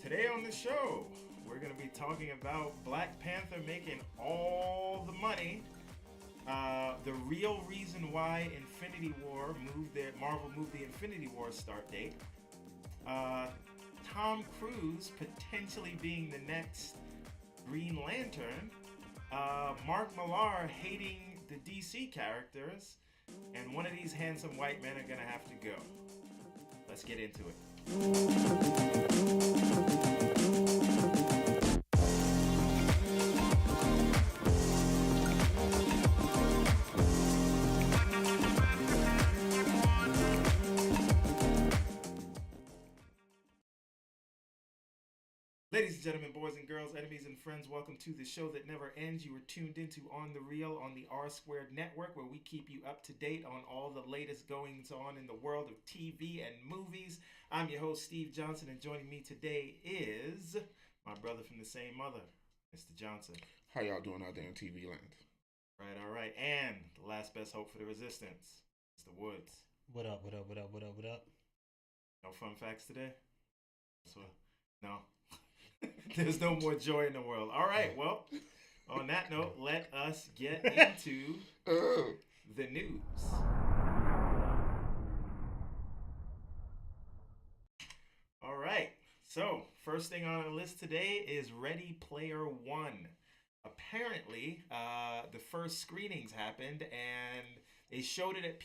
Today on the show, we're going to be talking about Black Panther making all the money. The real reason why Marvel moved the Infinity War start date. Tom Cruise potentially being the next Green Lantern. Mark Millar hating the DC characters. And one of these handsome white men are going to have to go. Let's get into it. Ladies and gentlemen, boys and girls, enemies and friends, welcome to the show that never ends. You are tuned into On the Real on the R Squared Network, where we keep you up to date on all the latest goings on in the world of TV and movies. I'm your host, Steve Johnson, and joining me today is my brother from the same mother, Mr. Johnson. How y'all doing out there in TV land? Right, all right. And the last best hope for the resistance, Mr. Woods. What up? No fun facts today? No. There's no more joy in the world. All right, well, on that note, let us get into the news. All right, so first thing on our list today is Ready Player One. Apparently, the first screenings happened, and they showed it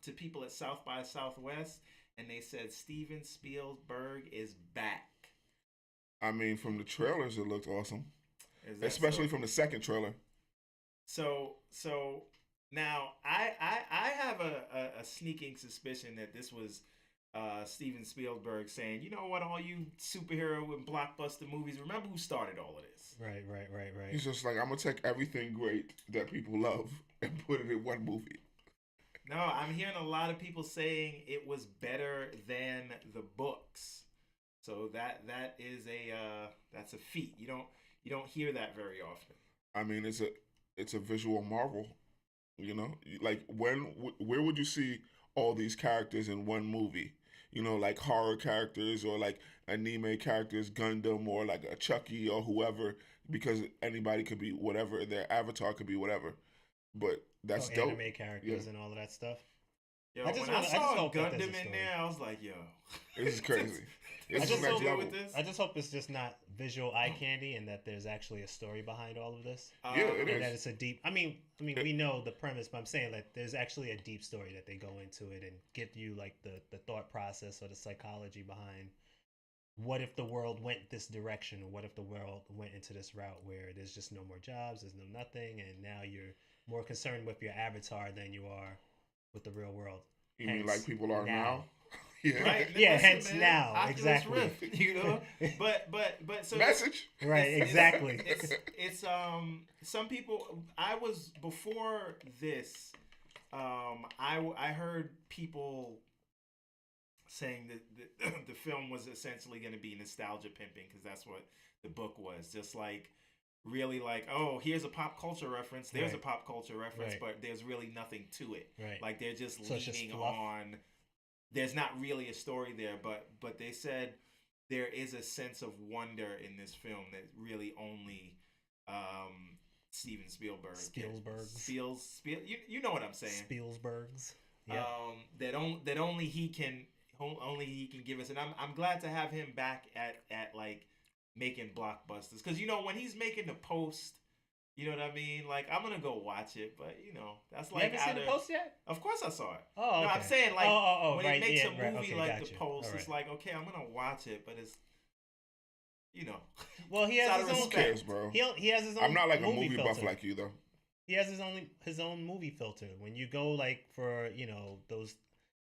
to people at South by Southwest, and they said Steven Spielberg is back. I mean, from the trailers, it looked awesome, especially from the second trailer. So now I have a sneaking suspicion that this was Steven Spielberg saying, you know what, all you superhero and blockbuster movies, remember who started all of this? Right. He's just like, I'm gonna take everything great that people love and put it in one movie. No, I'm hearing a lot of people saying it was better than the books. So that is that's a feat. You don't hear that very often. I mean, it's a visual marvel, you know. Like where would you see all these characters in one movie? You know, like horror characters or like anime characters, Gundam or like a Chucky or whoever, because anybody could be whatever. Their avatar could be whatever. But that's dope. Anime characters and all of that stuff. Yo, when I saw Gundam in there, I was like, yo, this is crazy. I just hope it's just not visual eye candy and that there's actually a story behind all of this. Yeah, it is. And that it's a deep. I mean, we know the premise, but I'm saying that there's actually a deep story that they go into it and get you like the thought process or the psychology behind. What if the world went this direction? Or what if the world went into this route where there's just no more jobs, there's no nothing, and now you're more concerned with your avatar than you are with the real world? You mean like people are now? Yeah. Right. Yeah. Listen, hence man, now. Oculus Exactly. Rift, you know. But so message. Right. Exactly. It's some people. I was before this. I heard people saying that the film was essentially going to be nostalgia pimping because that's what the book was. Just like really like, oh, here's a pop culture reference. There's a pop culture reference, but there's really nothing to it. Right. Like they're just so leaning on. There's not really a story there, but they said there is a sense of wonder in this film that really only Steven Spielberg. You know what I'm saying? Spielbergs. Yeah. That only he can give us, and I'm glad to have him back at like making blockbusters, because you know when he's making the Post. You know what I mean? Like, I'm going to go watch it, but, you know, that's like... You haven't seen the Post yet? Of course I saw it. Oh, okay. No, I'm saying, like, when right, it makes yeah, a movie like gotcha. the Post, right. It's like, okay, I'm going to watch it, but it's, you know... Well, he has his own... Cares, bro. He has his own I'm not like a movie buff filter. like you, though. He has his own movie filter. When you go, like, for, you know, those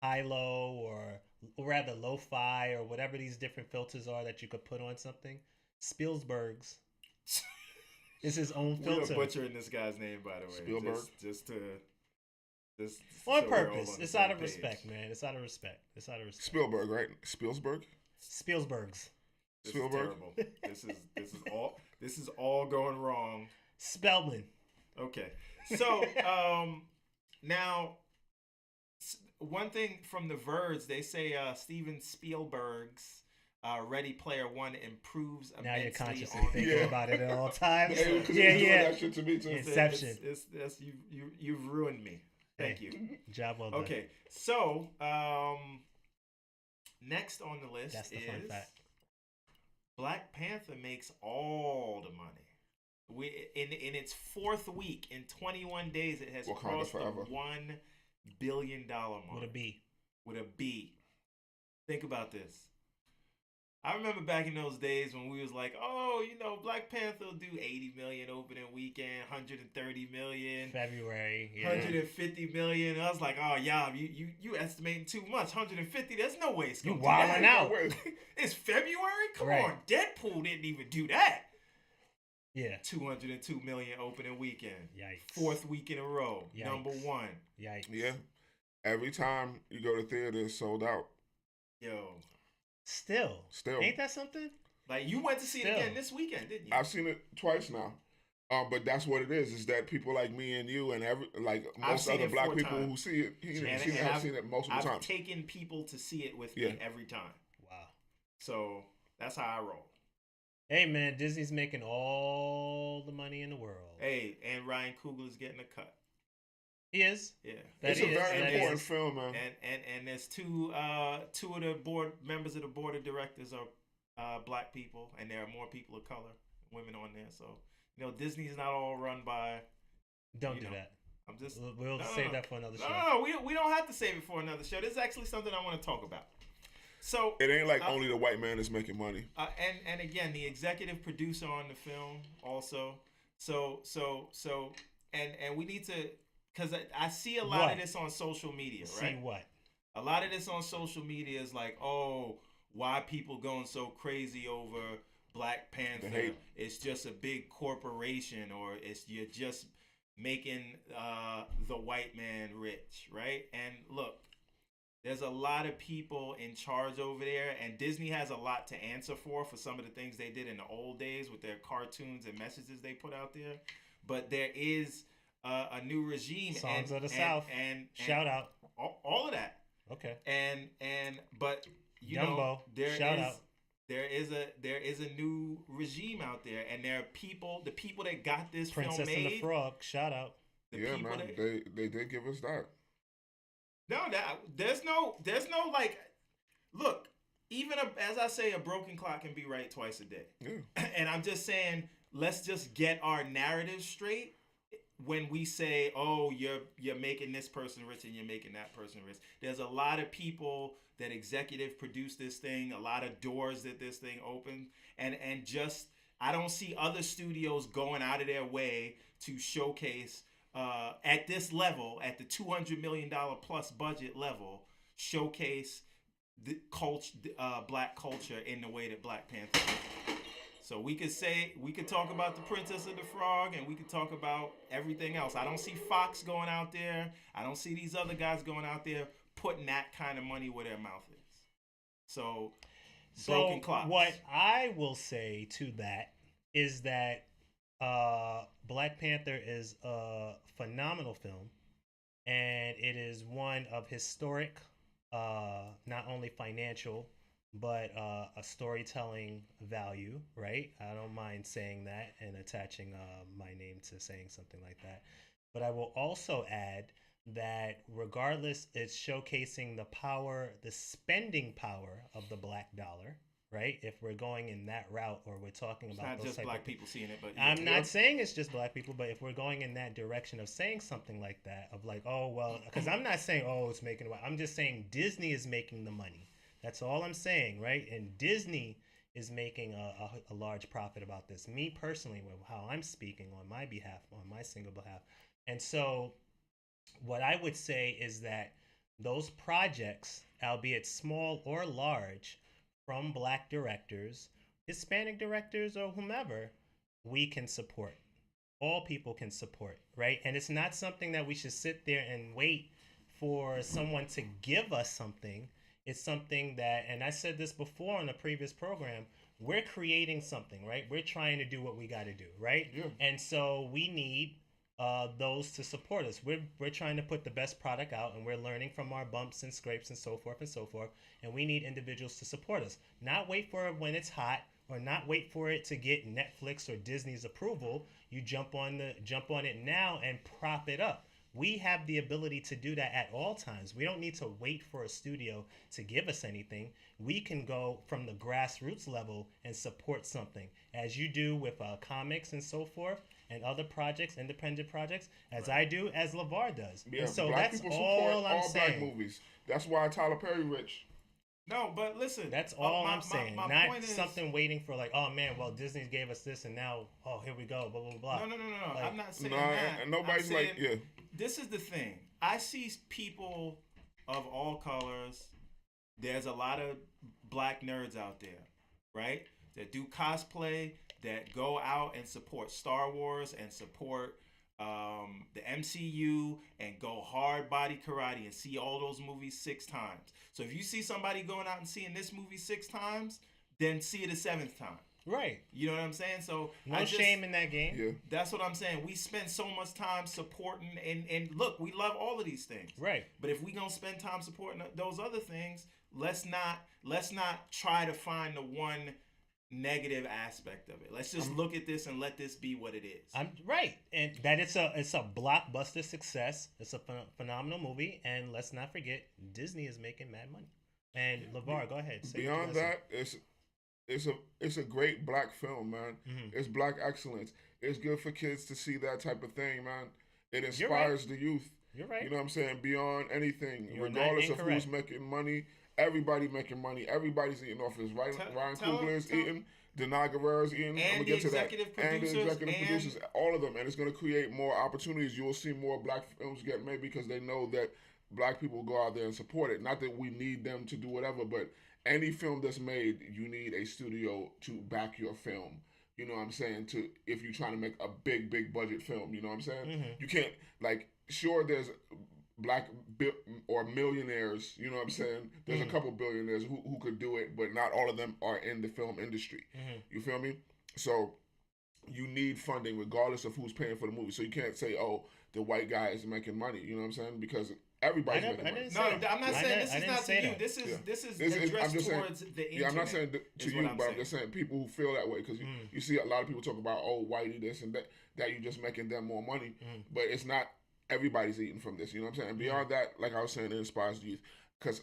high-low or rather lo-fi or whatever these different filters are that you could put on something, Spielberg's... It's his own filter. We're butchering this guy's name, by the way. Spielberg. Just on purpose. It's out of respect, man. It's out of respect. Spielberg, right? Spielberg's. This is terrible. This is all going wrong. Spellman. Okay. So now one thing from The Verge, they say Steven Spielberg's Ready Player One improves Now you're immensely consciously on thinking Yeah. about it at all times. Yeah, 'cause Yeah, he was doing yeah. that shit to me too. Inception. You've ruined me. Thank Hey, you. Job well done. Okay, so next on the list That's the is fun fact. Black Panther makes all the money. In its fourth week, in 21 days, it has Wakanda crossed the forever. $1 billion mark. With a B. With a B. Think about this. I remember back in those days when we was like, oh, Black Panther will do 80 million opening weekend, 130 million, February, yeah. 150 million. I was like, oh, yeah, you estimating too much. 150, there's no way it's You going to do that. wilding out. It's February? Come Right. on. Deadpool didn't even do that. Yeah. 202 million opening weekend. Yikes. Fourth week in a row. Yikes. Number one. Yikes. Yeah. Every time you go to theater, it's sold out. Yo. Still. Ain't that something? Like, you went to see it again this weekend, didn't you? I've seen it twice now. But that's what it is that people like me and you and most other black people who see it, have seen it multiple times. I've taken people to see it with me every time. Wow. So that's how I roll. Hey, man, Disney's making all the money in the world. Hey, and Ryan Coogler's getting a cut. He is. Yeah. It's a very important film, man. And there's two of the members of the board of directors are black people, and there are more people of color, women on there. So, Disney's not all run by. Don't do that. I'm just. We'll save that for another show. No, we don't have to save it for another show. This is actually something I want to talk about. So it ain't like only the white man is making money. And again, the executive producer on the film also. So and we need to, because I see a lot of this on social media, right? See what? A lot of this on social media is like, oh, why people going so crazy over Black Panther? It's just a big corporation, or you're just making the white man rich, right? And look, there's a lot of people in charge over there, and Disney has a lot to answer for some of the things they did in the old days with their cartoons and messages they put out there. But there is a new regime. Songs of the South. And shout out. All of that. Okay. But Dumbo. There is a new regime out there, and there are the people that got this Princess film made. and the Frog. Shout out. They did give us that. No, there's no like, look, even as I say, a broken clock can be right twice a day. Yeah. And I'm just saying, let's just get our narrative straight when we say, oh, you're making this person rich and you're making that person rich. There's a lot of people that executive produce this thing, a lot of doors that this thing opened, and just I don't see other studios going out of their way to showcase at this level, at the $200 million plus budget level, showcase the culture, black culture in the way that Black Panther did. So we could talk about the Princess and the Frog, and we could talk about everything else. I don't see Fox going out there. I don't see these other guys going out there putting that kind of money where their mouth is. So broken clocks. What I will say to that is that Black Panther is a phenomenal film, and it is one of historic, not only financial, but a storytelling value, right? I don't mind saying that and attaching my name to saying something like that. But I will also add that regardless, it's showcasing the power, the spending power of the black dollar, right? If we're going in that route, or we're talking about not just black people seeing it, but I'm not saying it's just black people, but if we're going in that direction of saying something like that, of like, oh well, because I'm not saying it's making it. I'm just saying Disney is making the money. That's all I'm saying, right? And Disney is making a large profit about this. Me personally, how I'm speaking on my behalf, on my single behalf, and so what I would say is that those projects, albeit small or large, from black directors, Hispanic directors, or whomever, we can support. All people can support, right? And it's not something that we should sit there and wait for someone to give us something. It's something that, and I said this before on a previous program, we're creating something, right? We're trying to do what we got to do, right? Yeah. And so we need those to support us. We're trying to put the best product out, and we're learning from our bumps and scrapes and so forth and so forth. And we need individuals to support us. Not wait for it when it's hot, or not wait for it to get Netflix or Disney's approval. You jump on it now and prop it up. We have the ability to do that at all times. We don't need to wait for a studio to give us anything. We can go from the grassroots level and support something, as you do with comics and so forth, and other projects, independent projects, as I do, as LeVar does. Yeah, And so black that's people support all I'm all saying. black movies. That's why Tyler Perry rich. No, but listen. That's all I'm saying. My Not point is, something waiting for like, oh man, well Disney gave us this and now, oh here we go, blah blah blah. No. Like, I'm not saying No, that. and nobody's I'm saying, like, yeah. This is the thing. I see people of all colors. There's a lot of black nerds out there, right? That do cosplay, that go out and support Star Wars and support the MCU and go hard body karate and see all those movies 6 times. So if you see somebody going out and seeing this movie 6 times, then see it a 7th time. right. You know what I'm saying? So No shame in that game. Yeah. that's what I'm saying. We spend so much time supporting and look, we love all of these things. Right. But if we gonna spend time supporting those other things, let's not try to find the one negative aspect of it. Let's just look at this and let this be what it is. I'm right, and that it's a blockbuster success. It's a phenomenal movie, and let's not forget Disney is making mad money. And LeVar, go ahead. Say Beyond that, it's a great black film, man. Mm-hmm. It's black excellence. It's good for kids to see that type of thing, man. It You're right. inspires the youth. You're right. You know what I'm saying? Beyond anything, You are not regardless of incorrect. who's making money, everybody making money. Everybody's eating off this. Ryan Coogler is eating. Denai Guerrero's eating. I'm And gonna the get to that. executive And the producers executive producers, all of them. And it's going to create more opportunities. You will see more black films get made because they know that black people go out there and support it. Not that we need them to do whatever, but any film that's made, you need a studio to back your film. You know what I'm saying? If you're trying to make a big budget film, you know what I'm saying? Mm-hmm. You can't, like, sure, there's black or millionaires, you know what I'm saying? There's a couple billionaires who could do it, but not all of them are in the film industry. You feel me? So you need funding regardless of who's paying for the movie. So you can't say, oh, the white guy is making money, you know what I'm saying? Because everybody's making money. No, I'm not saying this is not to you. that. This is I'm addressed just saying, towards the internet. yeah, I'm not saying to you, but I'm just saying people who feel that way because you see a lot of people talk about, oh, whitey this and that you're just making them more money, but it's not. Everybody's eating from this, you know what I'm saying? And beyond that, like I was saying, it inspires the youth because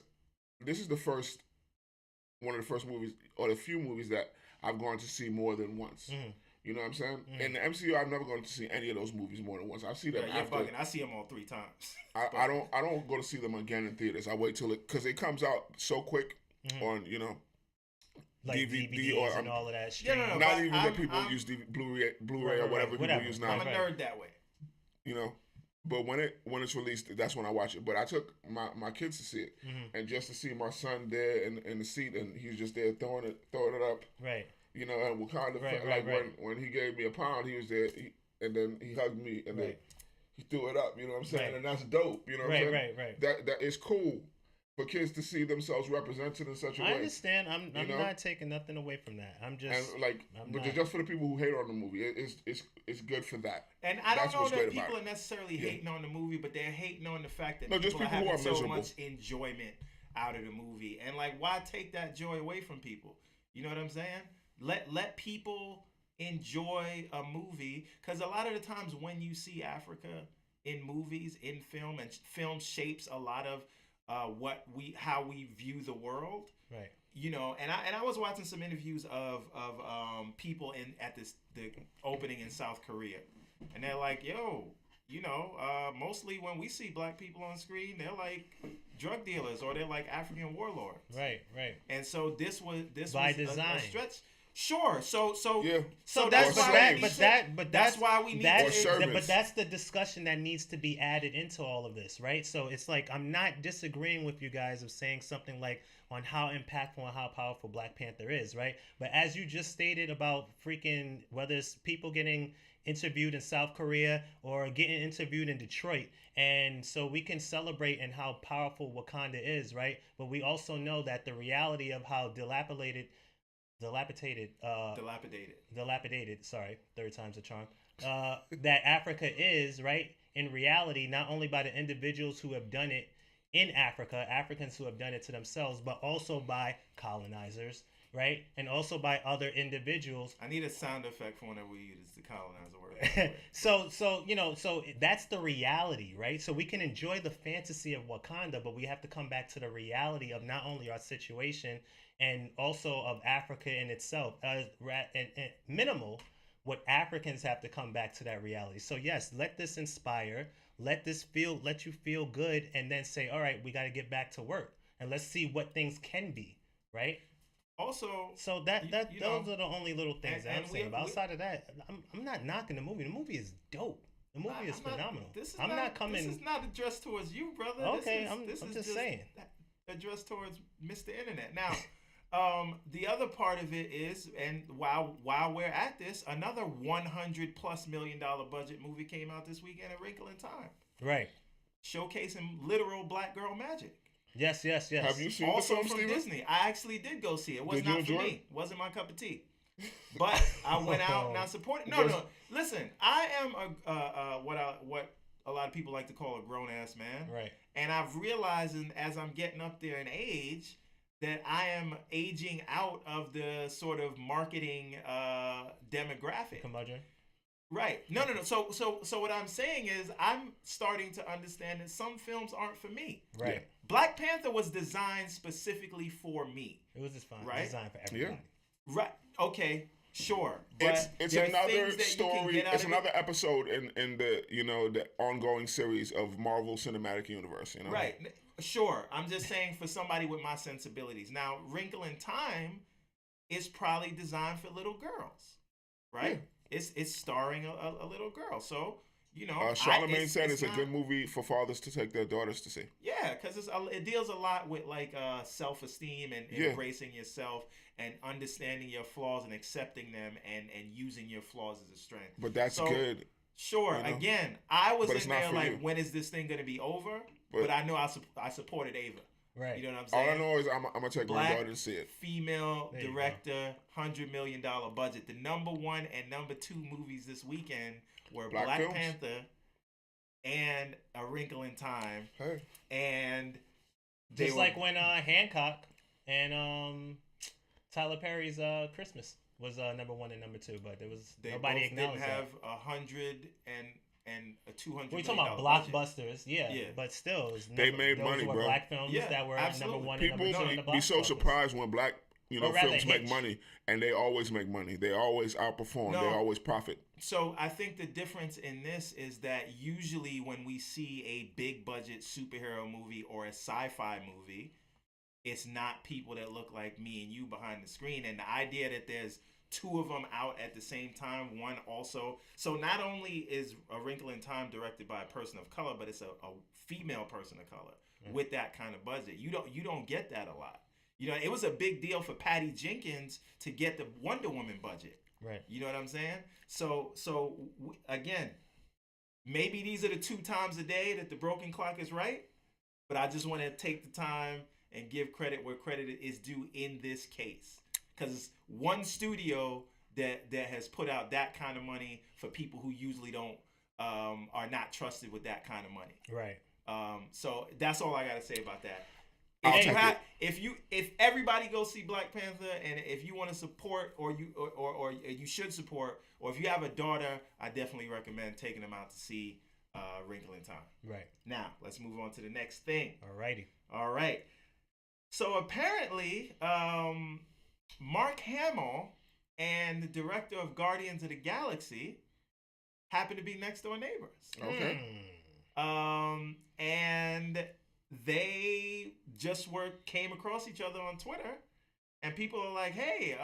this is one of the first movies or the few movies that I've gone to see more than once. You know what I'm saying? In the MCU, I've never gone to see any of those movies more than once. I see them after. Bugging. I see them all 3 times. I don't go to see them again in theaters. I wait till because it comes out so quick on like DVD DVDs or and all of that. Yeah, no, not but even that people use Blu-ray or whatever people use now. I'm a nerd that way. You know. But when it's released, that's when I watch it. But I took my kids to see it, and just to see my son there in the seat, and he's just there throwing it up. Right. You know, and Wakanda, Right. when he gave me a pound, he was there, and then he hugged me, and then he threw it up. You know what I'm saying? Right. And that's dope. You know what I'm saying? Right. That is cool for kids to see themselves represented in such a way. I understand. I'm not taking nothing away from that. I'm just just for the people who hate on the movie, it's good for that. And I don't know that people are necessarily hating on the movie, but they're hating on the fact that just people are people who having are so miserable. much enjoyment out of the movie. And like, why take that joy away from people? You know what I'm saying? Let people enjoy a movie, because a lot of the times when you see Africa in movies, in film, and film shapes a lot of how we view the world. Right. You know, and I was watching some interviews of people at the opening in South Korea, and they're like, yo, you know, mostly when we see black people on screen, they're like drug dealers or they're like African warlords. Right. And so this was by design. A stretch. Sure. So yeah. So that's why that's why we need but that's the discussion that needs to be added into all of this, right? So it's like, I'm not disagreeing with you guys of saying something like on how impactful and how powerful Black Panther is, right? But as you just stated about freaking whether it's people getting interviewed in South Korea or getting interviewed in Detroit, and so we can celebrate and how powerful Wakanda is, right? But we also know that the reality of how dilapidated dilapidated. Dilapidated. Sorry, third time's a charm. That Africa is, right, in reality, not only by the individuals who have done it in Africa, Africans who have done it to themselves, but also by colonizers, right, and also by other individuals. I need a sound effect for whenever we use the colonizer word. So that's the reality, right? So we can enjoy the fantasy of Wakanda, but we have to come back to the reality of not only our situation and also of Africa in itself, and minimal. What Africans have to come back to that reality. So yes, let this inspire, let you feel good, and then say, all right, we got to get back to work, and let's see what things can be, right? Also, so those are the only little things that I'm saying. But outside of that, I'm not knocking the movie. The movie is dope. The movie is phenomenal. This is not addressed towards you, brother. Okay, I'm just saying. Addressed towards Mr. Internet. Now, the other part of it is, and while we're at this, another $100+ million budget movie came out this weekend, A Wrinkle in Time. Right. Showcasing literal black girl magic. Yes. Have you seen also the film, from Steven? Disney? I actually did go see it. It was not for me. It wasn't my cup of tea. But I went out and I supported. No. Listen, I am what a lot of people like to call a grown ass man. Right. And I've realized, as I'm getting up there in age, that I am aging out of the sort of marketing demographic. Curmudgeon. Right. No. So what I'm saying is, I'm starting to understand that some films aren't for me. Right. Yeah. Black Panther was designed specifically for me. It was just fine. Right? Designed for everybody. Yeah. Right. Okay. Sure. But it's another story. It's another episode in the the ongoing series of Marvel Cinematic Universe. Right. Sure. I'm just saying, for somebody with my sensibilities. Now, Wrinkle in Time is probably designed for little girls, right? Yeah. It's starring a little girl, so Charlamagne said it's a good movie for fathers to take their daughters to see. Yeah, because it deals a lot with self-esteem and embracing yourself and understanding your flaws and accepting them and using your flaws as a strength. But that's good. Sure. Again, I was in there like, when is this thing going to be over? But I know I supported Ava. Right. You know what I'm saying? All I know is I'm going to take my daughter to see it. Female director, $100 million budget. The number 1 and number 2 movies this weekend were Black Panther and A Wrinkle in Time. Hey. And just like when Hancock and Tyler Perry's Christmas was number 1 and number 2, but nobody acknowledged that. They didn't have 100 and a 200. We're talking about blockbusters, yeah. But still, they made money, bro. Black films that were number 1 and number 2 in the People be so surprised when black films make money, and they always make money. They always outperform. They always profit. So I think the difference in this is that usually when we see a big budget superhero movie or a sci-fi movie, it's not people that look like me and you behind the screen. And the idea that there's 2 of them out at the same time, one also. So not only is A Wrinkle in Time directed by a person of color, but it's a female person of color with that kind of budget. You don't get that a lot. It was a big deal for Patty Jenkins to get the Wonder Woman budget. Right. You know what I'm saying? So again, maybe these are the 2 times a day that the broken clock is right, but I just want to take the time and give credit where credit is due in this case. Because it's one studio that has put out that kind of money for people who usually don't are not trusted with that kind of money. Right. So that's all I got to say about that. If everybody go see Black Panther, and if you want to support or you should support, or if you have a daughter, I definitely recommend taking them out to see Wrinkle in Time. Right. Now let's move on to the next thing. Alrighty. All right. So apparently, Mark Hamill and the director of Guardians of the Galaxy happen to be next door neighbors. Okay. And they just came across each other on Twitter, and people are like, "Hey,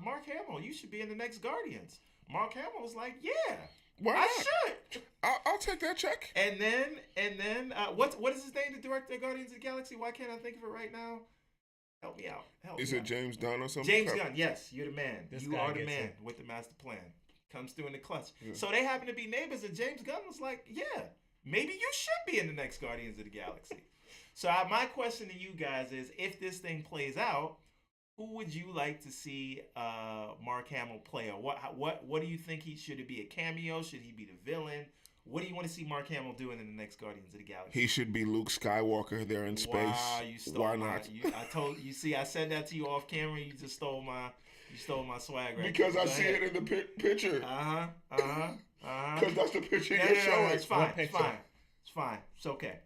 Mark Hamill, you should be in the next Guardians." Mark Hamill was like, "Yeah, why I should. I'll take that check." And then what is his name? The director of Guardians of the Galaxy? Why can't I think of it right now? Help me out. Is it James Gunn or something? James Gunn, yes, you're the man. You are the man it. with the master plan. Comes through in the clutch. Yeah. So they happen to be neighbors, and James Gunn was like, "Yeah, maybe you should be in the next Guardians of the Galaxy." So my question to you guys is, if this thing plays out, who would you like to see Mark Hamill play? Or what do you think should it be a cameo? Should he be the villain? What do you want to see Mark Hamill doing in the next Guardians of the Galaxy? He should be Luke Skywalker there in space. Wow, you stole Why my, not? I told you. See, I said that to you off camera. You just stole my swag right Because there. I Go see ahead. it in the picture. Because that's the picture Yeah, you're no, showing. it's fine. What It's picture? fine. It's fine. It's okay.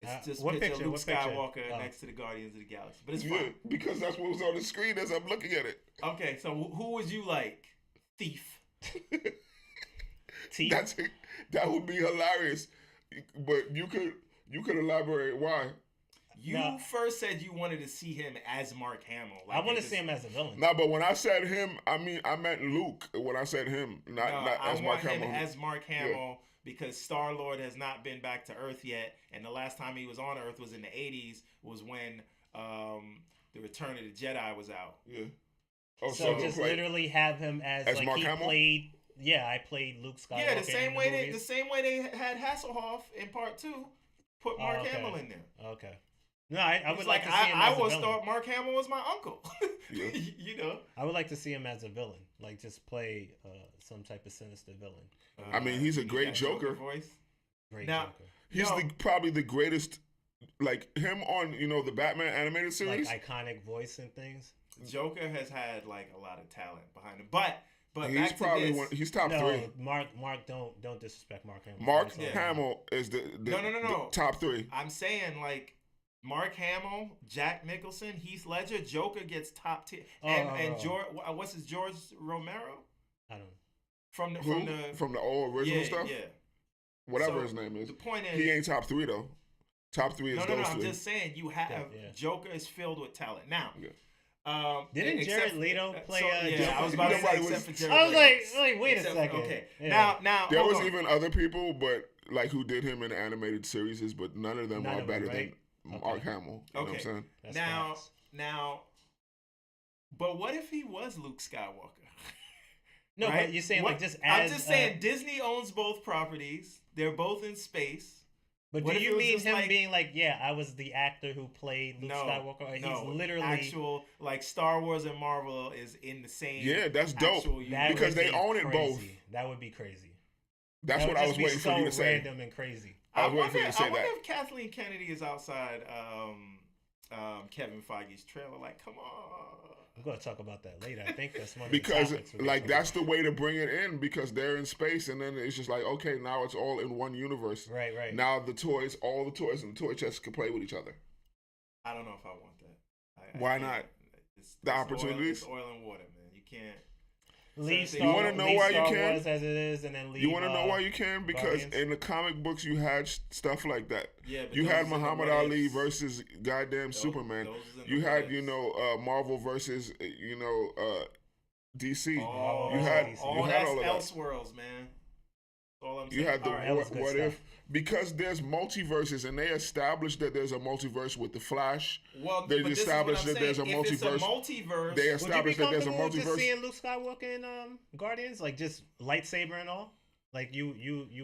It's just what picture picture? Luke What picture? Skywalker Oh. next to the Guardians of the Galaxy, but it's Yeah, fine. because that's what was on the screen as I'm looking at it. Okay, so who would you like? Thief. T. That would be hilarious. But you could elaborate why. You first said you wanted to see him as Mark Hamill. I want to see him as a villain. No, but when I said him, I meant Luke. When I said him, not as I Mark want him Hamill. as Mark Hamill because Star-Lord has not been back to Earth yet, and the last time he was on Earth was in the 80s, was when the Return of the Jedi was out. Yeah. Oh, So just literally have him as like Mark he Hamill? played. Yeah, I played Luke Skywalker. Yeah, the same in way movies. they had Hasselhoff in Part 2. Put Mark okay. Hamill in there. Okay. No, I would He's like to see him as a always villain. thought Mark Hamill was my uncle. Yeah. You know. I would like to see him as a villain, like just play some type of sinister villain. I mean, he's a You great got Joker. voice. Great Now- Joker. He's probably the greatest. Like him on the Batman animated series. Like iconic voice and things. Joker has had like a lot of talent behind him, but he's back probably to this, one. He's top No, three. Mark, don't disrespect Mark Hamill. Mark I'm sorry. Hamill is the No. top three. I'm saying like Mark Hamill, Jack Nicholson, Heath Ledger, Joker gets top tier, and George, what's his George Romero I don't. from the From the old original stuff. Yeah. Whatever So, his name is. The point is, He ain't top three though. Top three is no. those I'm three. just saying you have Yeah. Joker is filled with talent. Now, Yeah. Didn't except Jared for- Leto play? yeah, Joker? I was about to say Nobody except was- for Jared I was Leto. like, wait a Except- second. Okay, Yeah. now There hold was on. even other people, but like who did him in the animated series, but none of them None are of them, better right? than Mark Hamill. You know what I'm Okay. saying? That's now, facts. but what if he was Luke Skywalker? No, right? but you're saying like just I'm as. just saying Disney owns both properties. They're both in space. But what do if it you was mean just him like- being like, yeah, I was the actor who played Luke Skywalker? Or no, he's literally actual like Star Wars and Marvel is in the same. Yeah, that's dope. actual That universe. because would they be own it crazy. both. That would be crazy. That's That what would I just was be waiting for so you to say. random and crazy. I was waiting for you to say I wonder that. if Kathleen Kennedy is outside Kevin Feige's trailer. Like, come on. I'm going to talk about that later. I think that's one of Because the topics we're like gonna that's the way to bring it in because they're in space and then it's just like okay now it's all in one universe. Right. Now all the toys and the toy chests can play with each other. I don't know if I want that. Why can't. not? It's The opportunities? It's oil and water, man. You can't. Leave You Star, wanna know leave why you Star can? Wars as it is, and then leave. You want to know why you can? Because Guardians? in the comic books you had stuff like that. Yeah, but You those had are the Muhammad what Ali ifs. versus goddamn Superman. those are the You what had ifs. Marvel versus DC. Oh, You had that's all that's of that. Elseworlds, man. That's all I'm saying. You had the All right, that was good what stuff. if because there's multiverses and they established that there's a multiverse with the Flash. Well, They but this is established what I'm that there's a saying. If it's multiverse. multiverse. They Would you be established that there's a comfortable just multiverse. seeing Luke Skywalker in Guardians, like just lightsaber and all? Like you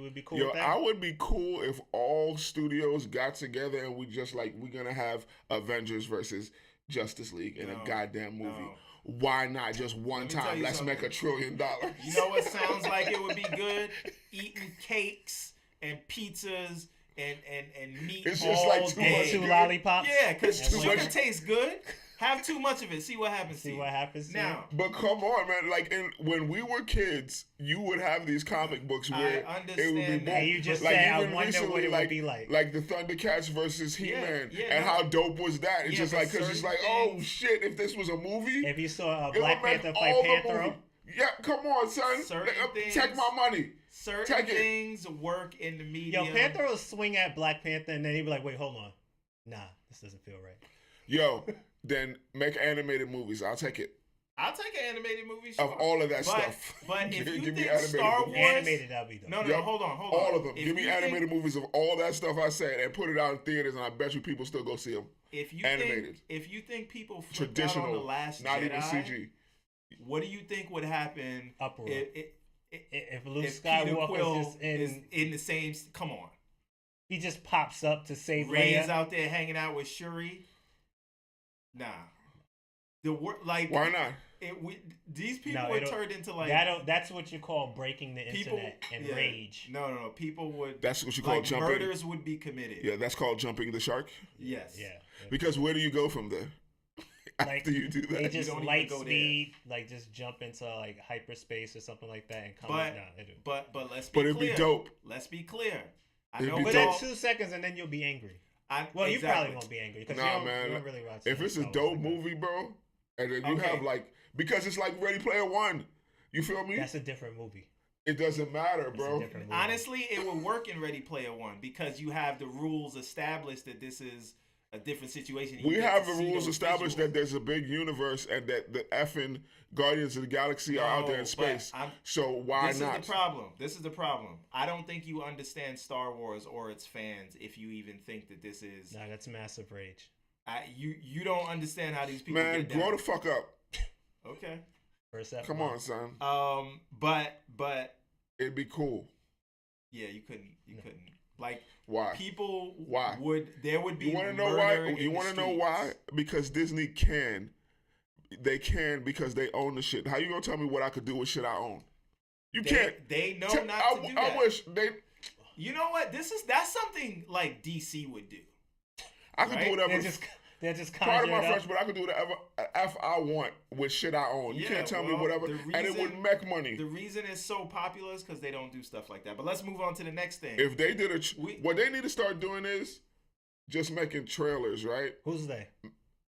would be cool Yo, with that? I would be cool if all studios got together and we just like we're gonna have Avengers versus Justice League in a goddamn movie. No. Why not just one Let me tell time? you Let's make $1 trillion. You know what sounds like it would be good? Eating cakes and pizzas and meat It's all just like too day. much two good. lollipops. Yeah, because It's too sugar much. tastes good. Have too much of it. See what happens. See to what you. happens to Now, But come on, man! Like when we were kids, you would have these comic books where it would understand be that. boom. And you just like said, I even wonder recently, what it like, would be like. Like the Thundercats versus He-Man, yeah, and no. how dope was that? It's Yeah, just but like because it's certain like, oh things- shit! If this was a movie, If you saw it Black would make Panther fight all the Panther, movie. Yeah, come on, son. Certain Take things- my money. certain Take it. things work in the medium. yo, Panther will swing at Black Panther, and then he'd be like, "Wait, hold on, nah, this doesn't feel right." Yo, then make animated movies. I'll take it. I'll take an animated movie. Sure. Of all of that but, stuff. But if you Give me think animated Star movies. Wars, Animated, that'd be dope. no, Yep. hold on. All of them. If Give me you animated think, movies of all that stuff I said and put it out in theaters, and I bet you people still go see them. If you animated. think, if you think people flipped out on Traditional, the Last not Jedi, even CG. what do you think would happen Uproar. If Luke if Peter Skywalker Quill is in, the same? Come on, he just pops up to save Rey's Leia. out there hanging out with Shuri. Nah, like Why not? These people No, were turned into like that's what you call breaking the internet and rage. No. People would. That's what you call jumping. Murders would be committed. Yeah, that's called jumping the shark. Yes. Yeah. Because where do you go from there? Like, after you do that, they just don't light even go speed, like just jump into like hyperspace or something like that and come back. No, they do. But let's be clear. But it'd be dope. Let's be clear. I It'd know, be But dope. in 2 seconds and then you'll be angry. Exactly. You probably won't be angry because Nah, you man. don't really watch. If it's a Star Wars dope like that. movie, bro, and then you Okay. have like, because it's like Ready Player One. You feel me? That's a different movie. It doesn't matter, That's bro. a different movie. Honestly, it would work in Ready Player One because you have the rules established that this is a different situation. You We get have to the see rules those established visuals. that there's a big universe and that the effing Guardians of the Galaxy are out there in No, space. but So why this not? is the problem. This is the problem. I don't think you understand Star Wars or its fans if you even think that this is. Nah, that's massive rage. You don't understand how these people Man, get down. grow the fuck up. Okay. First F. Come on, son. But It'd be cool. yeah, you couldn't. Like Why? people Why? there would be. You want to know murder why? in You the want to know streets. why? Because Disney can. They can because they own the shit. How you gonna tell me what I could do with shit I own? You can't. They know Tell- not to do that. I wish they. You know what? That's something like DC would do. I could Right? do whatever. They're just Pardon my conjured French, up. but I could do whatever F I want with shit I own. You Yeah, can't tell me well, whatever, the and it reason- would make money. The reason it's so popular is because they don't do stuff like that. But let's move on to the next thing. If they did We- what they need to start doing is just making trailers, right? Who's they?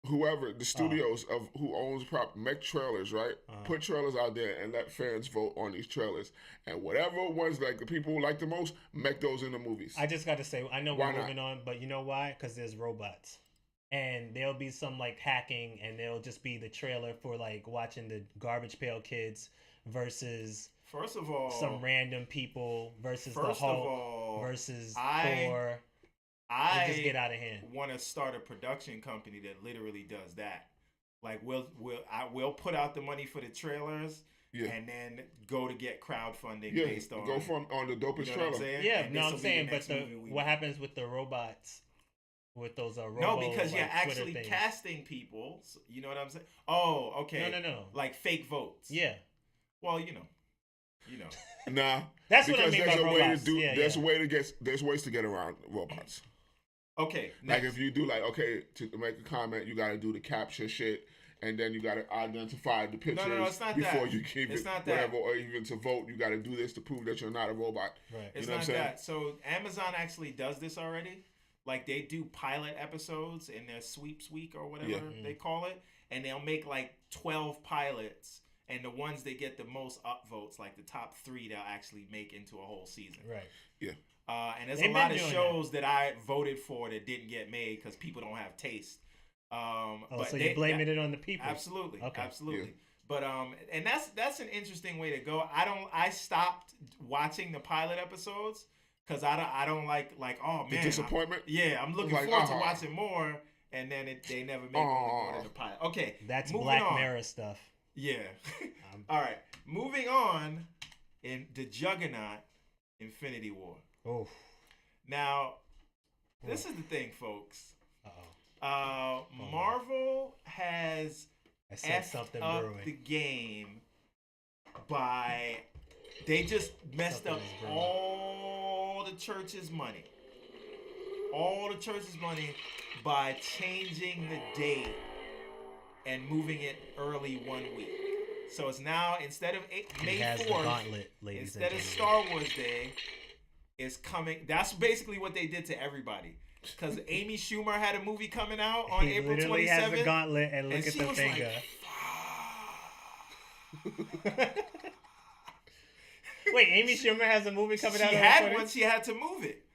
Whoever the studios of who owns prop make trailers, right? Put trailers out there and let fans vote on these trailers, and whatever ones like the people like the most, make those in the movies. I just got to say, I know Why we're not? moving on, but you know why? Because there's robots. And there'll be some like hacking, and there'll just be the trailer for like watching the Garbage Pail Kids versus First of all, some random people versus the First of Hulk all, versus I- Thor. I It just get out of hand. want to start a production company that literally does that. Like we'll put out the money for the trailers, Yeah. and then go to get crowdfunding Yeah, based on go from on the dopest you know what I'm trailer. saying? Yeah, And no, this'll I'm be saying, but next movie we what make. happens with the robots? With those robo, No, because you're like, Twitter actually things. casting people. So, you know what I'm saying? Oh, okay. No. Like fake votes. Yeah, Well, you know. Nah, that's what I because mean there's by a way robots. to do. Yeah, There's yeah. a way to get. There's ways to get around robots. Okay. Like Next. if you do like okay to make a comment, you got to do the capture shit, and then you got to identify the pictures it's not before that. you give It's it not that. whatever, or even to vote, you got to do this to prove that you're not a robot. Right. It's know what not I'm saying? that. So Amazon actually does this already. Like they do pilot episodes in their sweeps week or whatever Yeah. they call it, and they'll make like 12 pilots, and the ones that get the most upvotes, like the top 3, they'll actually make into a whole season. Right. And there's They've a lot been of doing shows that I voted for that didn't get made because people don't have taste. But So you're blaming it on the people. Absolutely, Okay. absolutely. Yeah. But and that's an interesting way to go. I stopped watching the pilot episodes because I don't like oh The man disappointment. I'm looking Like, forward to watching more, and then they never make more than the pilot. Okay, That's moving Black on. Mirror stuff. Yeah. All right, moving on in the Juggernaut, Infinity War. Oh. Now, this is the thing, folks. Uh-oh. Marvel has I said effed something up brewing. the game by they just messed Something up is brewing. all the church's money. All the church's money by changing the date and moving it early 1 week. So it's now instead of He May has the 4th, gauntlet, ladies and instead of gentlemen. Star Wars Day, it's coming. That's basically what they did to everybody. Because Amy Schumer had a movie coming out on He April literally 27th. has the gauntlet and look and at she the was finger. like, Wait, Amy Schumer has a movie coming out. she on had the one. She had to move it.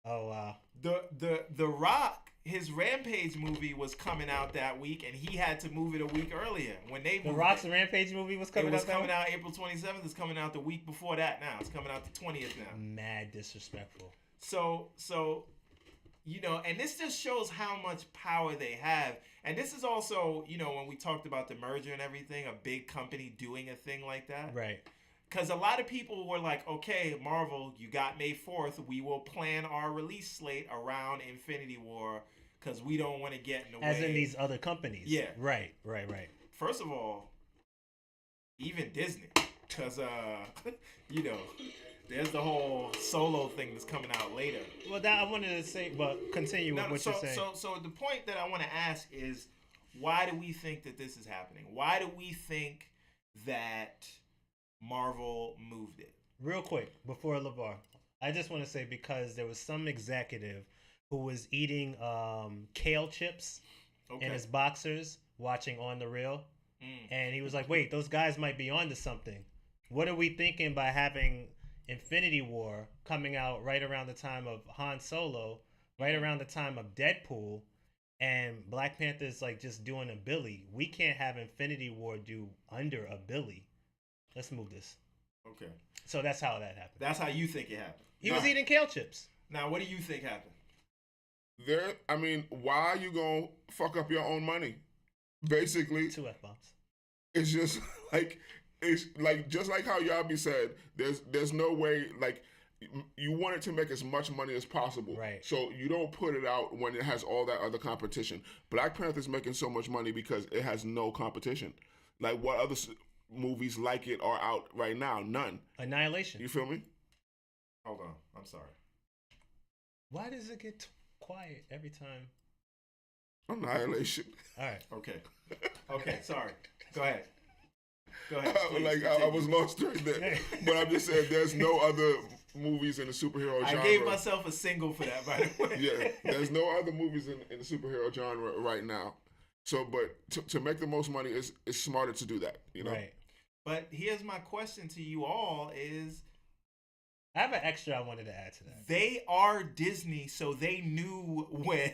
Oh wow. The Rock, his Rampage movie was coming out that week, and he had to move it a week earlier. When they The moved Rock's it, Rampage movie was it coming was out. coming out April 27th. It's coming out the week before that. Now it's coming out the 20th now. Mad disrespectful. So you know, and this just shows how much power they have. And this is also, you know, when we talked about the merger and everything, a big company doing a thing like that. Right. Because a lot of people were like, okay, Marvel, you got May 4th. We will plan our release slate around Infinity War because we don't want to get in the way. As in these other companies. Yeah. Right. first of all, even Disney, because you know, there's the whole Solo thing that's coming out later. Well, that I wanted to say, but continue with what you're saying. So the point that I want to ask is, why do we think that this is happening? Why do we think that Marvel moved it? Real quick, before LeVar, I just want to say, because there was some executive who was eating kale chips in his boxers watching On the Real. And he was like, wait, those guys might be onto something. What are we thinking by having Infinity War coming out right around the time of Han Solo, right around the time of Deadpool, and Black Panther's like just doing a Billy? We can't have Infinity War do under a Billy. Let's move this. Okay. So that's how that happened. That's how you think it happened. He was eating kale chips. Now, what do you think happened? Why are you gonna fuck up your own money? Basically, 2 F-bombs. It's just like just like how Yabi said. There's no way, like, you want it to make as much money as possible. Right. So you don't put it out when it has all that other competition. Black Panther's making so much money because it has no competition. Like, what other movies like it are out right now? None. Annihilation. You feel me? Hold on. I'm sorry. Why does it get quiet every time? Annihilation. All right. Okay. Sorry. Go ahead. Please, I was lost right there. But I'm just saying, there's no other movies in the superhero genre. I gave myself a single for that, by the way. Yeah, there's no other movies in the superhero genre right now. So, but to make the most money, it's smarter to do that, you know? Right. But here's my question to you all is, I have an extra I wanted to add to that. They are Disney, so they knew when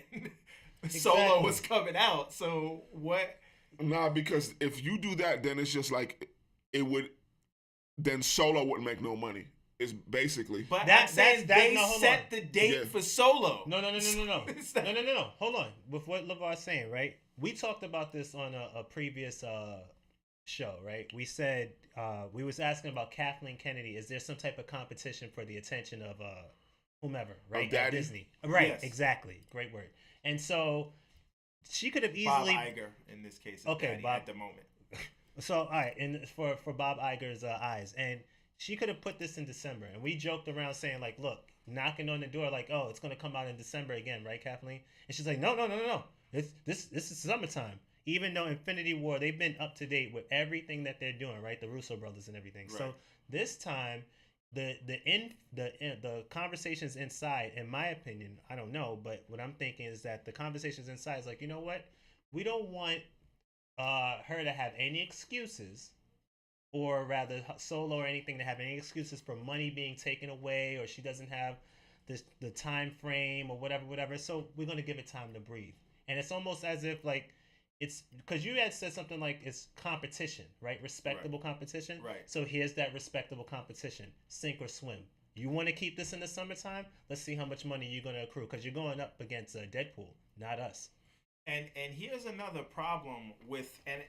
Solo was coming out. So what? Nah, because if you do that, then it's just like then Solo wouldn't make no money. It's basically. But they set the date for Solo. No. Hold on. With what LeVar's saying, right? We talked about this on a previous show, right? We said we was asking about Kathleen Kennedy. Is there some type of competition for the attention of whomever, right? At Disney, right? Yes. Exactly. Great word. And so she could have easily Bob Iger in this case. Okay, Bob, at the moment. So all right, and for Bob Iger's eyes, and she could have put this in December, and we joked around saying like, look, knocking on the door like, oh, it's gonna come out in December again, right, Kathleen? And she's like, no. This is summertime. Even though Infinity War, they've been up to date with everything that they're doing, right? The Russo brothers and everything. Right. So this time, the conversations inside, in my opinion, I don't know, but what I'm thinking is that the conversations inside is like, you know what? We don't want her to have any excuses, or rather Solo or anything to have any excuses for money being taken away, or she doesn't have the time frame or whatever. So we're gonna give it time to breathe. And it's almost as if like it's because you had said something like it's competition, right? Respectable competition. Right. So here's that respectable competition. Sink or swim. You want to keep this in the summertime? Let's see how much money you're going to accrue, because you're going up against Deadpool, not us. And here's another problem with, and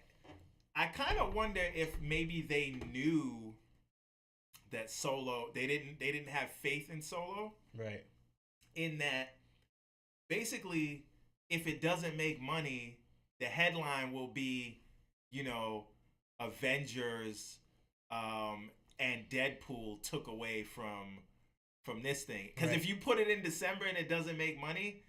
I kind of wonder if maybe they knew that Solo, they didn't have faith in Solo. Right. In that, basically, if it doesn't make money, the headline will be, Avengers and Deadpool took away from this thing. Because if you put it in December and it doesn't make money,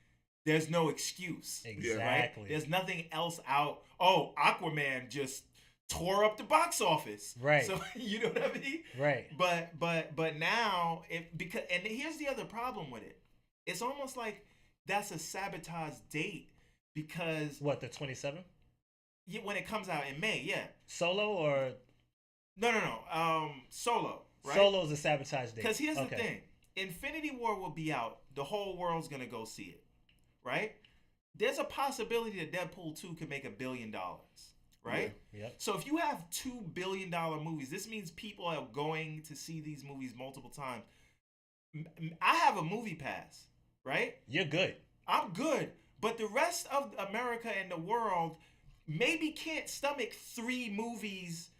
there's no excuse. Exactly. Right? There's nothing else out. Oh, Aquaman just tore up the box office. Right. So you know what I mean? Right. But now and here's the other problem with it. It's almost like that's a sabotage date. Because what, the 27th? Yeah, when it comes out in May, yeah. Solo or no. Solo, right? Solo's a sabotage date. Because here's the thing: Infinity War will be out. The whole world's gonna go see it, right? There's a possibility that Deadpool 2 could make $1 billion, right? Yeah. Yep. So if you have $2 billion movies, this means people are going to see these movies multiple times. I have a movie pass, right? You're good. I'm good. But the rest of America and the world maybe can't stomach 3 movies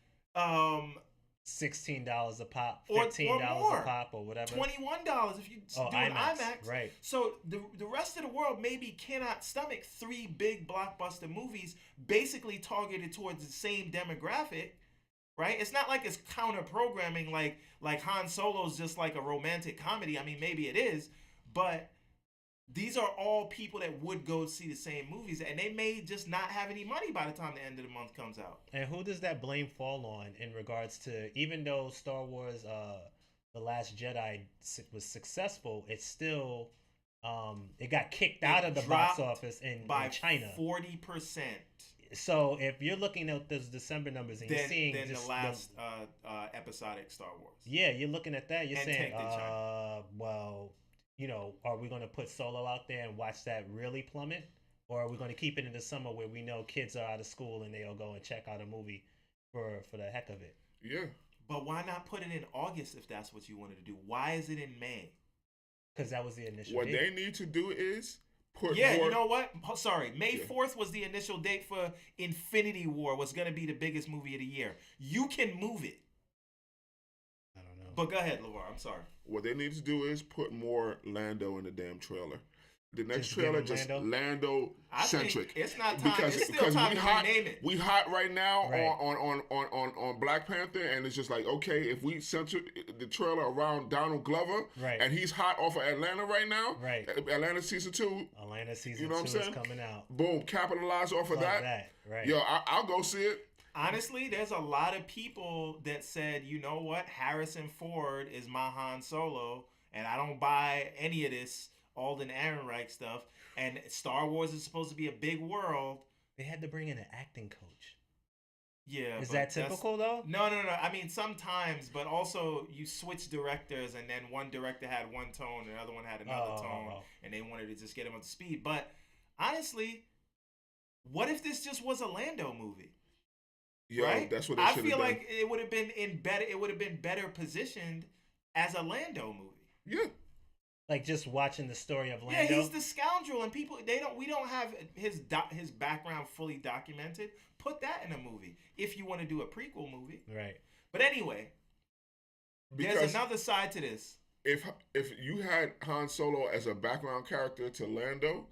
$16 a pop, Or $15 more. a pop, or whatever. $21 if you do an IMAX. Right. So the rest of the world maybe cannot stomach 3 big blockbuster movies basically targeted towards the same demographic, right? It's not like it's counter programming like Han Solo's just like a romantic comedy. I mean, maybe it is, but these are all people that would go see the same movies, and they may just not have any money by the time the end of the month comes out. And who does that blame fall on in regards to, even though Star Wars The Last Jedi was successful, it's still it got kicked out of the box office in China 40%. So if you're looking at those December numbers and you're seeing then just the last episodic Star Wars. Yeah, you're looking at that, you're and saying China. Well, you know, are we going to put Solo out there and watch that really plummet? Or are we going to keep it in the summer where we know kids are out of school and they'll go and check out a movie for the heck of it? Yeah. But why not put it in August if that's what you wanted to do? Why is it in May? Because that was the initial What date. they need to do is put Yeah, more... you know what? Sorry. May 4th was the initial date for Infinity War. Was going to be the biggest movie of the year. You can move it. I don't know. But go ahead, LeVar. I'm sorry. What they need to do is put more Lando in the damn trailer. The next Just trailer give him just Lando? Lando-centric. It's not time. It's still time to rename it. We hot right now Right. on Black Panther, and it's just like, okay, if we center the trailer around Donald Glover, Right. and he's hot off of Atlanta right now, Right. Atlanta season 2, Atlanta season you know what I'm 2 is saying? coming out. Boom, capitalize off of Like that. Right. Yo, I'll go see it. Honestly, there's a lot of people that said, you know what, Harrison Ford is my Han Solo, and I don't buy any of this Alden Ehrenreich stuff. And Star Wars is supposed to be a big world. They had to bring in an acting coach. Yeah. Is that typical though? No. I mean, sometimes, but also you switch directors, and then one director had one tone, and the other one had another tone, and they wanted to just get him up to speed. But honestly, what if this just was a Lando movie? Yo, right? That's what it I should feel have been. like it would have been better. It would have been better positioned as a Lando movie. Yeah. Like just watching the story of Lando. Yeah, he's the scoundrel, and we don't have his background fully documented. Put that in a movie if you want to do a prequel movie. Right. But anyway, there's another side to this. If you had Han Solo as a background character to Lando,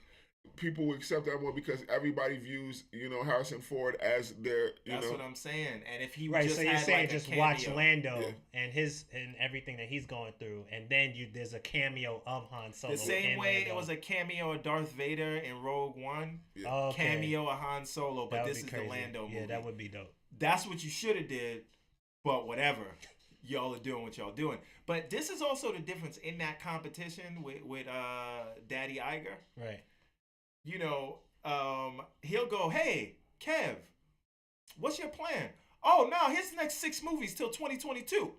people would accept that more because everybody views, Harrison Ford as their, That's what I'm saying. And if he right, just so you're had saying like just a watch cameo. Lando and everything that he's going through, and then there's a cameo of Han Solo. The same way Lando. it was a cameo of Darth Vader in Rogue One, Okay. cameo of Han Solo, but this is crazy. the Lando movie. Yeah, that would be dope. That's what you should have did, but whatever. Y'all are doing what y'all doing. But this is also the difference in that competition with Daddy Iger. Right. He'll go, hey, Kev, what's your plan? Oh, no, here's the next 6 movies till 2022.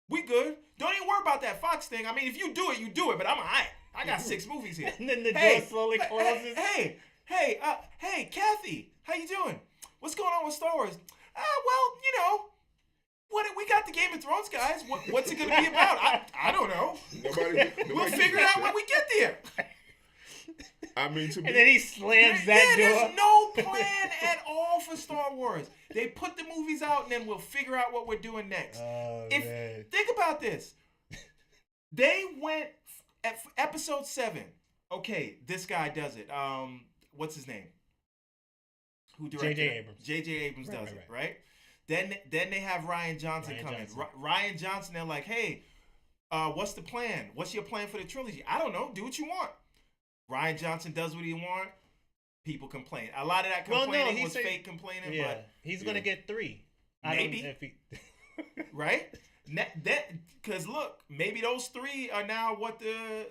We good. Don't even worry about that Fox thing. I mean, if you do it, you do it, but I'm all right. I got 6 movies here. And then the door slowly closes. Hey, Kathy, how you doing? What's going on with Star Wars? Well, what we got the Game of Thrones guys. What's it going to be about? I don't know. We'll figure it out when we get there. I mean, to me, and then he slams that door. There's no plan at all for Star Wars. They put the movies out, and then we'll figure out what we're doing next. Man. Think about this. They went at episode 7. Okay, this guy does it. What's his name? Who directed J.J. it? Abrams. J.J. Abrams does it, right? Then they have Ryan Johnson come in. Ryan Johnson, they're like, hey, what's the plan? What's your plan for the trilogy? I don't know. Do what you want. Ryan Johnson does what he want. People complain. A lot of that complaining was fake complaining. Yeah, but he's gonna get 3. Maybe. Right? Because look, maybe those 3 are now what the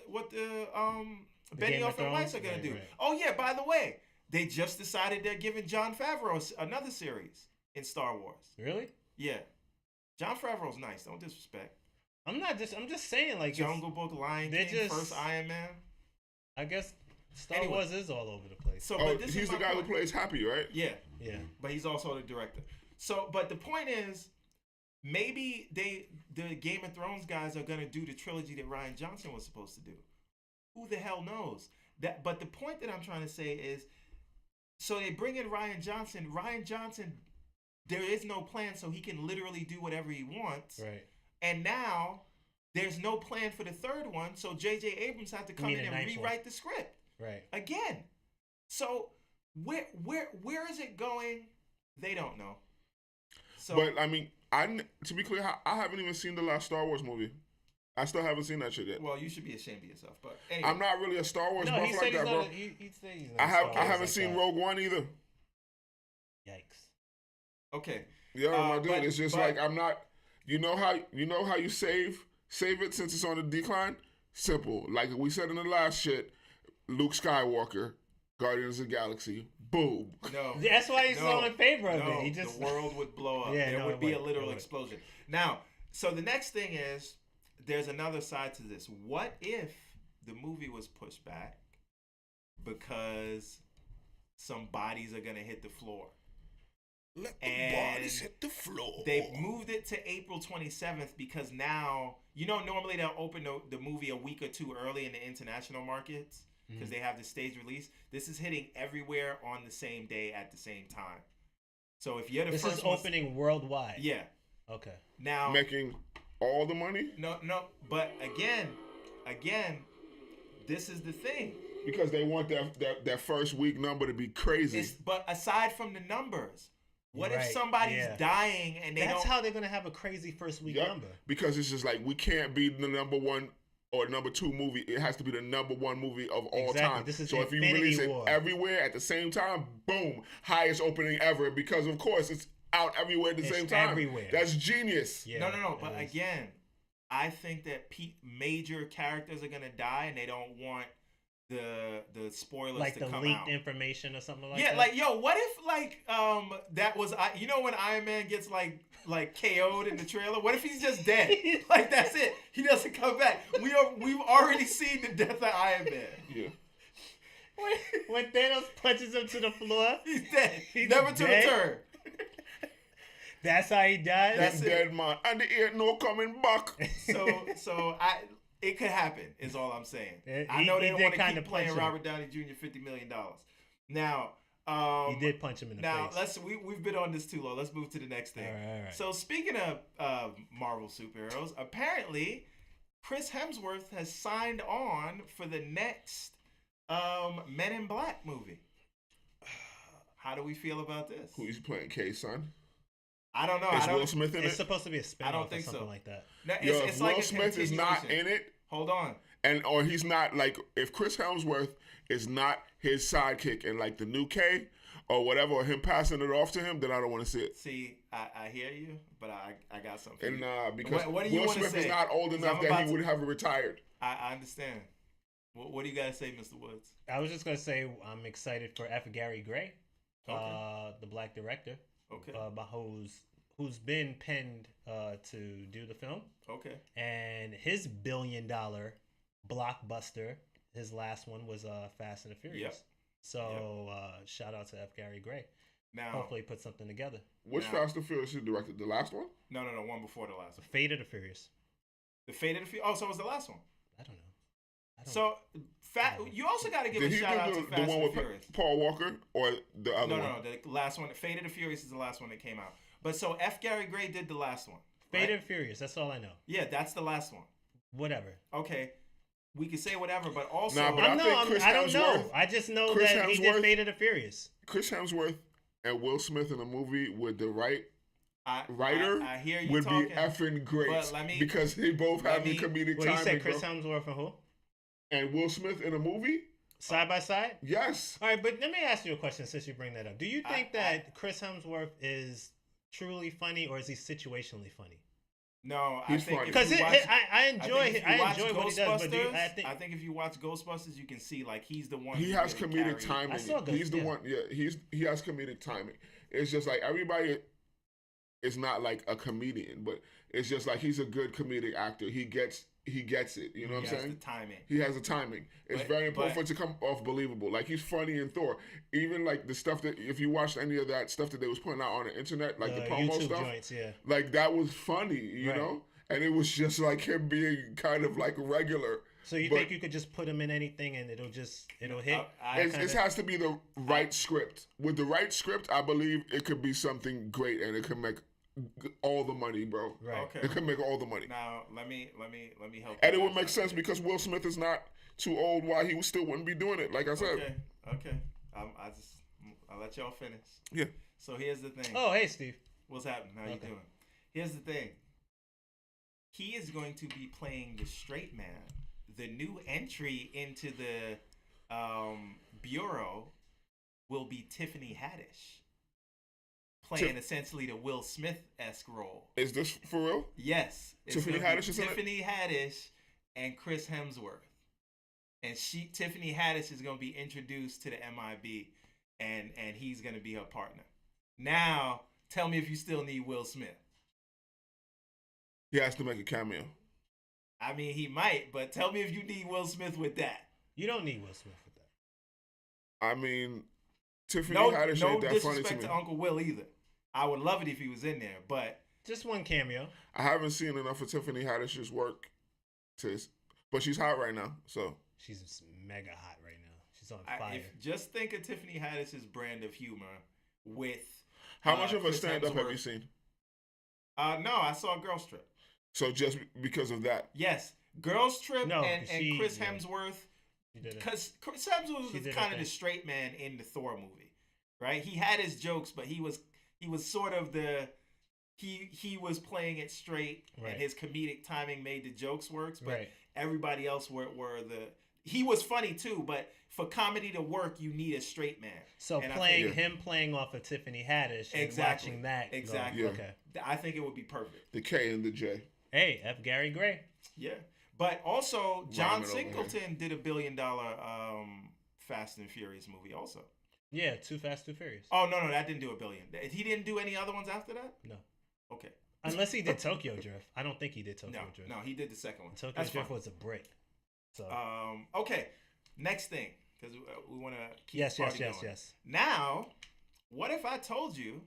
Benioff and Weiss are gonna do. Right. Oh yeah, by the way, they just decided they're giving Jon Favreau another series in Star Wars. Really? Yeah. Jon Favreau's nice. Don't disrespect. I'm just saying, like, Jungle Book, Lion King, first Iron Man. I guess Star Wars is all over the place. So, but he's the guy who plays Happy, right? Yeah. Yeah. But he's also the director. So, but the point is, maybe the Game of Thrones guys are gonna do the trilogy that Ryan Johnson was supposed to do. Who the hell knows? But the point that I'm trying to say is, so they bring in Ryan Johnson. Ryan Johnson there is no plan, so he can literally do whatever he wants. Right. And now there's no plan for the third one, so J.J. Abrams had to come in and rewrite the script. Right. Again. So where is it going? They don't know. So, but I mean, to be clear, I haven't even seen the last Star Wars movie. I still haven't seen that shit yet. Well, you should be ashamed of yourself. But anyway. I'm not really a Star Wars buff like that, bro. He said he's not I haven't seen Rogue One either. Yikes. Okay. Yeah, my dude. It's just like I'm not. You know how you save it since it's on the decline. Simple. Like we said in the last shit. Luke Skywalker, Guardians of the Galaxy. Boom. No. That's why he's so in favor of it. He just the world would blow up. Yeah, there would be a literal explosion. Now, so the next thing is there's another side to this. What if the movie was pushed back because some bodies are gonna hit the floor? Let the bodies hit the floor. They've moved it to April 27th because now, normally they'll open the movie a week or two early in the international markets because they have the stage release. This is hitting everywhere on the same day at the same time. So if you're the first This is opening worldwide. Yeah. Okay. Now making all the money? No. But again, this is the thing. Because they want that first week number to be crazy. But aside from the numbers, what if somebody's dying and That's how they're gonna have a crazy first week number. Because it's just like we can't be the number one or number two movie. It has to be the number one movie of all time. This is so if you release it everywhere at the same time, boom, highest opening ever. Because of course it's out everywhere at the same time. Everywhere. That's genius. Yeah, no. But again, I think that major characters are gonna die, and they don't want the spoilers like to the come leaked out. Information or something like that. Yeah, like what if that was when Iron Man gets like KO'd in the trailer? What if he's just dead? Like that's it. He doesn't come back. We've already seen the death of Iron Man. Yeah. When Thanos punches him to the floor, he's dead. He's never to return. That's how he died. That's dead man, and there ain't no coming back. So it could happen, is all I'm saying. I know they don't want to keep playing Robert Downey Jr. $50 million. Now, he did punch him in the face. Now, we've been on this too long. Let's move to the next thing. All right. So, speaking of Marvel superheroes, apparently, Chris Hemsworth has signed on for the next Men in Black movie. How do we feel about this? Who's playing K-Son? I don't know. Is Will Smith in it? It's supposed to be a spin-off. I don't think or something so. like that. No, if Will Smith is not in it, hold on. Or he's not like if Chris Hemsworth is not his sidekick in like the new K or whatever, or him passing it off to him, then I don't want to see it. See, I hear you, but I got something. And because what do you Will Smith say? is not old enough that he would have retired. I understand. What do you guys say, Mr. Woods? I was just gonna say I'm excited for F. Gary Gray, the black director. Okay. Who's been penned to do the film. Okay. And his $1 billion blockbuster, his last one was Fast and the Furious. Yep. So shout out to F. Gary Gray. Now, hopefully put something together. Which Fast and Furious he directed? The last one? No, one before the last one. Fate of the Furious. The Fate of the Furious? Oh, so it was the last one? I don't know. You also got to give a shout out to Fast the one and with Furious. Paul Walker or the other one? No, the last one. Fate of the Furious is the last one that came out. But so F. Gary Gray did the last one. Fate of Furious, that's all I know. Yeah, that's the last one. Whatever. Okay. We can say whatever, but also... I don't know. I just know that he did Fate of the Furious. Chris Hemsworth and Will Smith in a movie with the writer I hear you would talking, be effing great because they both have the comedic timing. You said Chris Hemsworth and who? And Will Smith in a movie? Side by side? Yes. All right, but let me ask you a question since you bring that up. Do you think that Chris Hemsworth is truly funny or is he situationally funny? No, he's I think because I enjoy what he does. But I think if you watch Ghostbusters, you can see like he's the one. He has comedic timing. He's the one. Yeah, he has comedic timing. It's just like everybody is not like a comedian, but it's just like he's a good comedic actor. He gets it. You know what I'm saying? He has the timing. He has the timing. It's very important for it to come off believable. Like he's funny in Thor. Even like the stuff that if you watched any of that stuff that they was putting out on the internet, like the promo YouTube stuff, joints, like that was funny, you know. And it was just like him being kind of like regular, So you But think you could just put him in anything and it'll hit? it has to be the right script. With the right script, I believe it could be something great and it could make all the money, bro. Right. Okay. It could make all the money. Now let me help. And you it would guys make out sense here. because Will Smith is not too old. Why he still wouldn't be doing it? Like I said. Okay. I'll let y'all finish. Yeah. So here's the thing. Oh, hey, Steve. What's happening? How you doing? Here's the thing. He is going to be playing the straight man. The new entry into the bureau will be Tiffany Haddish, playing essentially the Will Smith-esque role. Is this for real? Yes. Tiffany Haddish is in it? Tiffany Haddish and Chris Hemsworth. And Tiffany Haddish is going to be introduced to the MIB, and he's going to be her partner. Now, tell me if you still need Will Smith. He has to make a cameo. I mean, he might, but tell me if you need Will Smith with that. You don't need Will Smith with that. I mean, Tiffany No Haddish ain't that funny to disrespect me. to Uncle Will either. I would love it if he was in there, but Just one cameo. I haven't seen enough of Tiffany Haddish's work, but she's hot right now. So She's mega hot right now. She's on fire. just think of Tiffany Haddish's brand of humor with. how much of a Chris stand-up have Hemsworth. you seen? No, I saw Girls Trip. So just because of that, Yes, Girls Trip No, and Chris yeah. Hemsworth. She did it. Because Chris Hemsworth She was did kind her of the thing. straight man in the Thor movie, right? He had his jokes, but he was sort of he was playing it straight, Right. and his comedic timing made the jokes work. But Right. everybody else were he was funny too, but for comedy to work, you need a straight man. So And I playing think- him playing off of Tiffany Haddish and Exactly. watching that. go, Exactly. Yeah. Okay. I think it would be perfect. the K and the J. Hey, F. Gary Gray. Yeah, but also John Rhyming over here. Singleton did $1 billion Fast and Furious movie also. Yeah, Too Fast, Too Furious. Oh no, that didn't do $1 billion. He didn't do any other ones after that. No. Okay. Unless he did Tokyo Drift. I don't think he did Tokyo Drift. No, he did the second one. Tokyo That's Drift fine. was a brick. So Okay. Next thing, because we want to keep yes. the party going. Now, what if I told you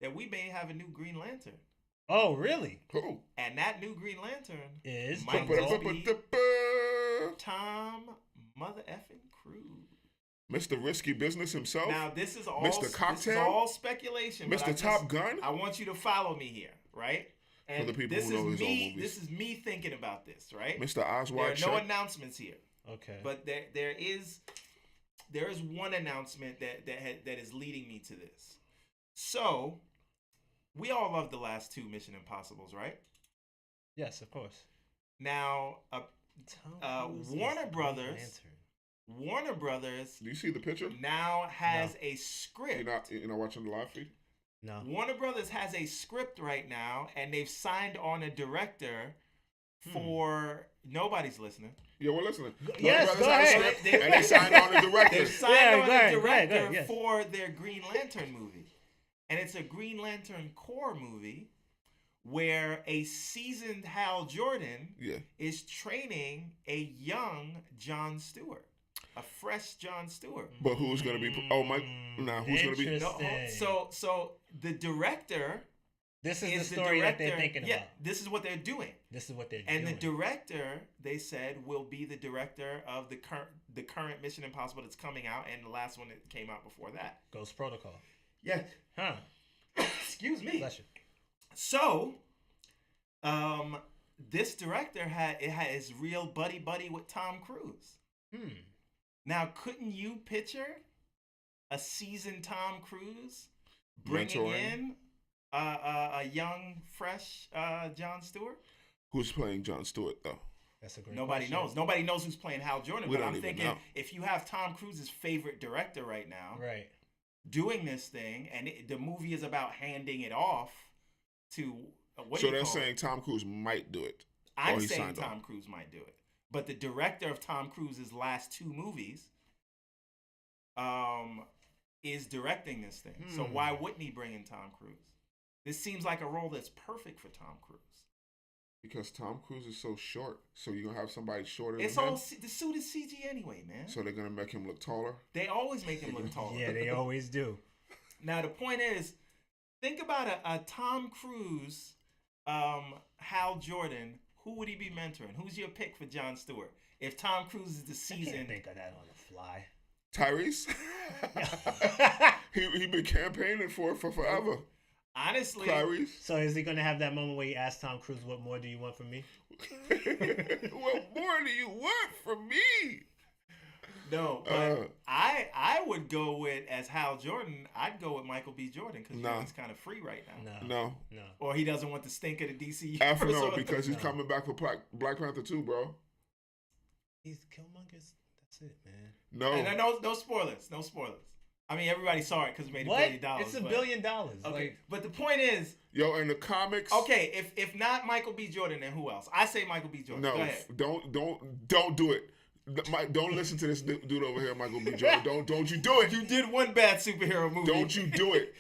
that we may have a new Green Lantern, Oh, really? Who? and that new Green Lantern Is might James just Bond? be Tom Mother effing Cruise. Mr. Risky Business himself? Now this is all Mr. This is Cocktail? all speculation. but Mr. I Top Gun? I want you to follow me here, right? And the people this who know is his own me. movies. This is me thinking about this, right? Mr. There Oswald are no Check? announcements here. Okay. But there is one announcement that is leading me to this. So, we all love the last two Mission Impossibles, right? Yes, of course. Now, Tom Cruise is Warner Green Brothers Lantern. Warner Brothers Do you see the picture? now has a script. You're not watching the live feed? No. Warner Brothers has a script right now, and they've signed on a director for nobody's listening. Yeah, we're listening. Yes, Warner go Brothers has a ahead. script, and they signed on the director. They've signed Yeah, on go ahead, a go ahead, director yes. for their Green Lantern movie. And it's a Green Lantern Corps movie where a seasoned Hal Jordan Yeah. is training a young Jon Stewart, a fresh Jon Stewart. But who's going to be... Oh, my... Nah, who's going to be... No, Interesting. so the director This is is the story that they're director- thinking yeah, about. this is what they're doing. This is what they're And doing. the director, they said, will be the director of the current Mission Impossible that's coming out, and the last one that came out before that. Ghost Protocol. Yeah. Huh. Excuse me. Bless you. So, this director has real buddy with Tom Cruise. Now, couldn't you picture a seasoned Tom Cruise bringing Mentoring. in a young, fresh Jon Stewart? Who's playing Jon Stewart, though? That's a great Nobody question. knows. Nobody knows who's playing Hal Jordan. We But don't I'm even thinking know. if you have Tom Cruise's favorite director right now Right. doing this thing, and the movie is about handing it off to So they're saying Tom Cruise might do it. I'm he saying signed on. Tom Cruise might do it, but the director of Tom Cruise's last two movies, is directing this thing. So why wouldn't he bring in Tom Cruise? This seems like a role that's perfect for Tom Cruise. Because Tom Cruise is so short, so you're going to have somebody shorter It's than all him? the suit is CG anyway, man. So they're going to make him look taller? They always make him look taller. Yeah, they always do. Now the point is, think about a Tom Cruise, Hal Jordan. who would he be mentoring? Who's your pick for Jon Stewart? If Tom Cruise is the I season, can't think of that on the fly. Tyrese. he been campaigning for forever. honestly, Tyrese. So is he gonna have that moment where he asks Tom Cruise, "What more do you want from me?" What more do you want from me? no. But I would go with, as Hal Jordan, I'd go with Michael B. Jordan because Jordan's kind of free right now. No. Or he doesn't want the stink of the DC. F no, because he's coming back for Black Panther 2, bro. He's Killmonger's. That's it, man. No. And no spoilers. No spoilers. I mean, everybody saw it because it made $1 billion. It's $1 billion. Okay, Like, but the point is, yo, in the comics. okay, if not Michael B. Jordan, then who else? I say Michael B. Jordan. No, Go ahead. don't do it. Don't listen to this dude over here, Michael B. Jordan. Don't you do it. You did one bad superhero movie. Don't you do it.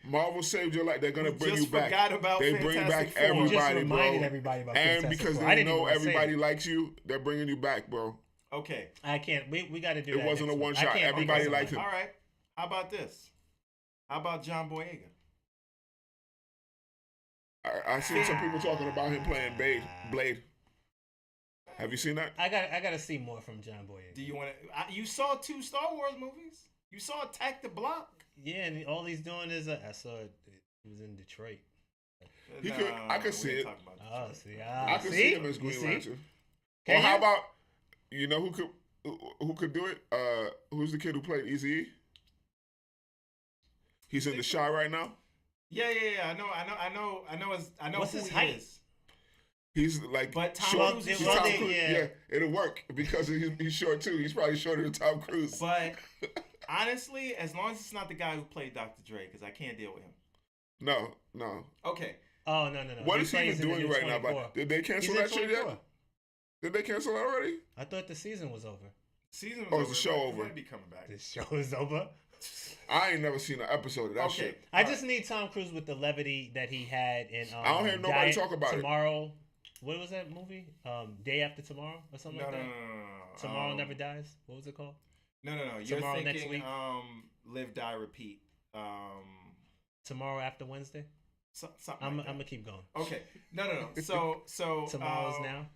Marvel saved your life. They're gonna bring you back. Forgot about they bring Fantastic back Four. you just everybody, reminded bro. everybody about And Fantastic because Four. I they didn't even know wanna say everybody it. likes you, they're bringing you back, bro. Okay. I can't. We got to do It that. wasn't next a one week. shot. I can't Everybody think of liked him. somebody. All right. How about this? How about John Boyega? I seen some people talking about him playing Blade. Have you seen that? I got to see more from John Boyega. Do you want to? You saw 2 Star Wars movies. You saw Attack the Block. Yeah, and all he's doing is I saw it. He was in Detroit. I could see it. Oh, see, I could see him as Green Lantern. Can Or how you? about, you know who could do it? Who's the kid who played Eazy-E? He's in The Shy right now. Yeah. I know What's who his he height? is. He's like But Tom short. Cruise is He's short. Tom Cruise. Yeah. Yeah, it'll work because he's short too. He's probably shorter than Tom Cruise. But honestly, as long as it's not the guy who played Dr. Dre, because I can't deal with him. No. Okay. Oh no. What is he plays even in the doing new right now? 24. But did they cancel He's in that shit 24. yet? Did they cancel it already? I thought the season was over. Season was Oh, over. is the show It over? might be coming back. The show is over. I ain't never seen an episode of that Okay. shit. I just need Tom Cruise with the levity that he had in. I don't hear nobody talk about it. Tomorrow. What was that movie? Day After Tomorrow or something like that. No. Tomorrow Never Dies. What was it called? No. You're Tomorrow next thinking week? Live, Die, Repeat. Tomorrow After Wednesday. Something I'm like that. gonna keep going. Okay. No. So Tomorrow's now.